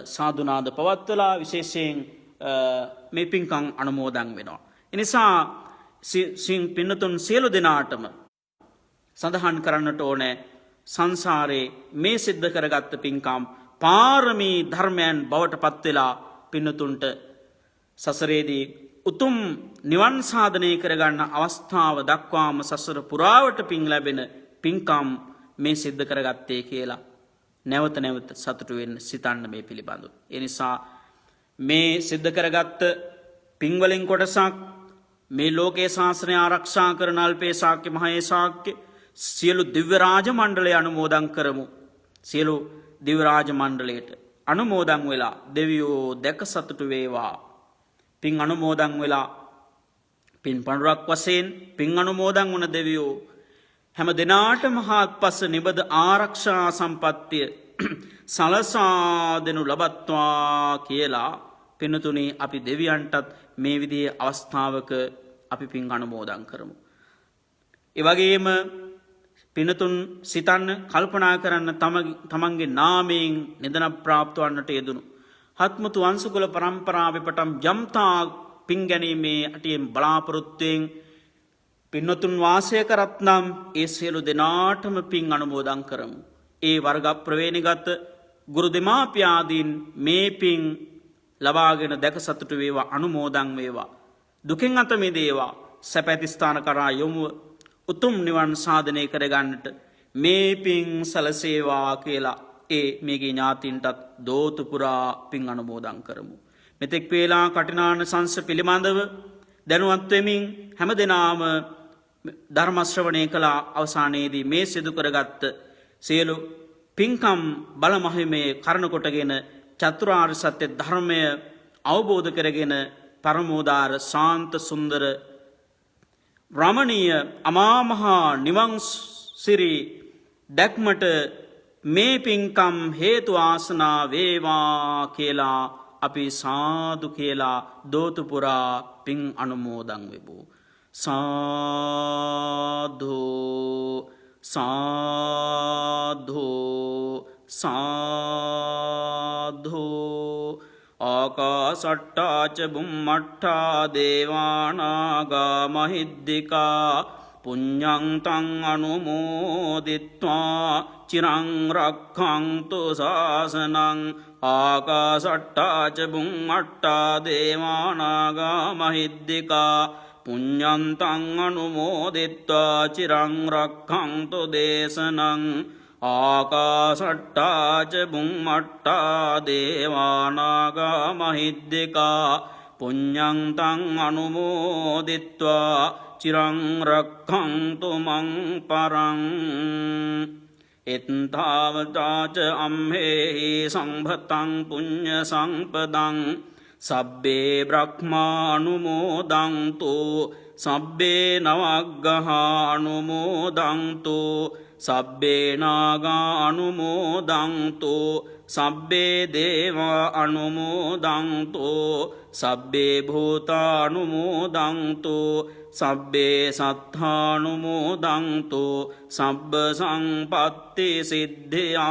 සාදුනාද පවත්වලා විශේෂයෙන් මේ පින්කම් අනුමෝදන් වෙනවා. එනිසා පින්නතුන් සියලු දෙනාටම සඳහන් කරන්නට ඕනේ සංසාරේ මේ සිද්ධ කරගත්ත පින්කම් පාරමී ධර්මයන් බවට පත් වෙලා පින්නතුන්ට සසරේදී උතුම් නිවන් සාධනය කරගන්න අවස්ථාව දක්වාම සසර පුරාවට පින් ලැබෙන පින්කම් මේ සිද්ධ කරගත්තේ කියලා නැවත නැවත සතුටු වෙන්න සිතන්න මේ පිළිබඳව. ඒ නිසා මේ සිද්ධ කරගත්ත පින්වලින් කොටසක් මේ ලෝකේ ශාසනය ආරක්ෂා කරන අල්පේ ශාක්‍ය මහේ ශාක්‍ය සියලු දිව්‍ය රාජ මණ්ඩලය අනුමෝදන් කරමු. සියලු දිව්‍ය රාජ මණ්ඩලයට අනුමෝදන් වෙලා දෙවියෝ දැක සතුටු වේවා. පින් අනුමෝදන් වෙලා පින් පඬුරක් වශයෙන් පින් අනුමෝදන් වුණ දෙවියෝ හැම දිනාටම හාත්පස නිබද ආරක්ෂා සම්පත්තිය සලසා දෙනු ලබත්වා කියලා පින්තුනි අපි දෙවියන්ටත් මේ විදිහේ අවස්ථාවක අපි පින් අනුමෝදන් කරමු. ඒ වගේම පින්තුන් සිතන්න කල්පනා කරන්න තමන්ගේ නාමයෙන් නිදන ප්‍රාප්ත වන්නට යෙදුණු හත්මුතු වංශකුල පරම්පරාවේ පටන් ජම්තා පින් ගැනීමේ අටියෙන් බලාපොරොත්තුවෙන් පින්නතුන් වාසය කරත්නම් ඒ සියලු දෙනාටම පින් අනුමෝදන් කරමු. ඒ වර්ග ප්‍රවේණිගත ගුරු දෙමාපියාදීන් මේ පින් ලබාගෙන දැක සතුටු වේවා, අනුමෝදන් වේවා, දුකින් අත මිදේවා, සැපැති ස්ථාන කරා යොමු උතුම් නිවන් සාධනය කරගන්නට මේ පින් සලසේවා කියලා ඒ මේගේ ඥාතින්ටත් දෝතු පුරා පින් අනුමෝදන් කරමු. මෙතෙක් වේලා කටිනාන සංස පිළිබඳව දැනුවත් වෙමින් හැමදෙනාම ධර්ම ශ්‍රවණය කළ අවසානයේදී මේ සිදු කරගත්ත සියලු පින්කම් බල මහිමේ කරන කොටගෙන චතුරාර්ය සත්‍ය ධර්මය අවබෝධ කරගෙන පරමෝදාර ශාන්ත සුන්දර රමණීය අමා මහා නිවන් සිරි දැක්මට මේ පින්කම් හේතු ආසනා වේවා කියලා අපි සාදු කියලා දෝතු පුරා පින් අනුමෝදන් වෙමු. සාදු සාදු සාදු. ආකාසට්ටා ච බුම්මට්ටා දේවානාගා මහිද්దికා පුඤ්ඤං තං අනුමෝදිත්වා චිරං රක්ඛන්තු ශාසනං. ආකාසට්ටා ච බුම්මට්ටා දේවානාගා මහිද්దికා පුඤ්ඤං තං අනුමෝදිත්වා චිරං රක්ඛන්තු දේශනං. ආකාසට්ටා ච බුම්මට්ටා දේවානාගා මහිද්దికා පුඤ්ඤං තං අනුමෝදිත්වා චිරං රක්ඛන්තු මං පරං. එත්තාවතා ච අම්හෙහි සම්භතං පුඤ්ඤ සම්පදං සබ්බේ බ්‍රහ්මානුමෝදන්තු සබ්බේ නවග්ගහානුමෝදන්තු සබ්බේ නාගානුමෝදන්තු සබ්බේ දේවා අනුමෝදන්තු සබ්බේ භූතානුමෝදන්තු සබ්බේ සත්තානුමෝදන්තු සබ්බ සංපත්ති සිද්ධියා.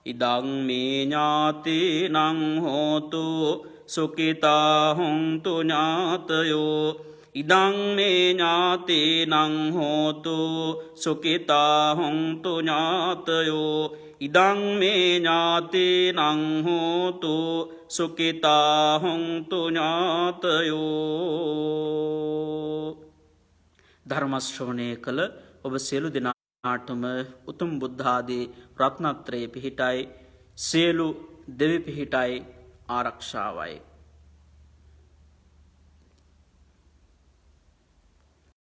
ඉදං මේ ඥාතිනං හෝතු සුඛිතා හොන්තු ඥාතයෝ. ඉදං මේ ඥාතිනං හෝතු සුඛිතා හොන්තු ඥාතයෝ. ඉදං මේ ඥාතිනං හෝතු සුඛිතා හොන්තු ඥාතයෝ. ධර්ම ශ්‍රවණය කළ ඔබ සියලු දෙනාටම උතුම් බුද්ධ ආදී රත්නත්‍රයේ පිහිටයි, සියලු දෙවි පිහිටයි, ආරක්ෂාවයි.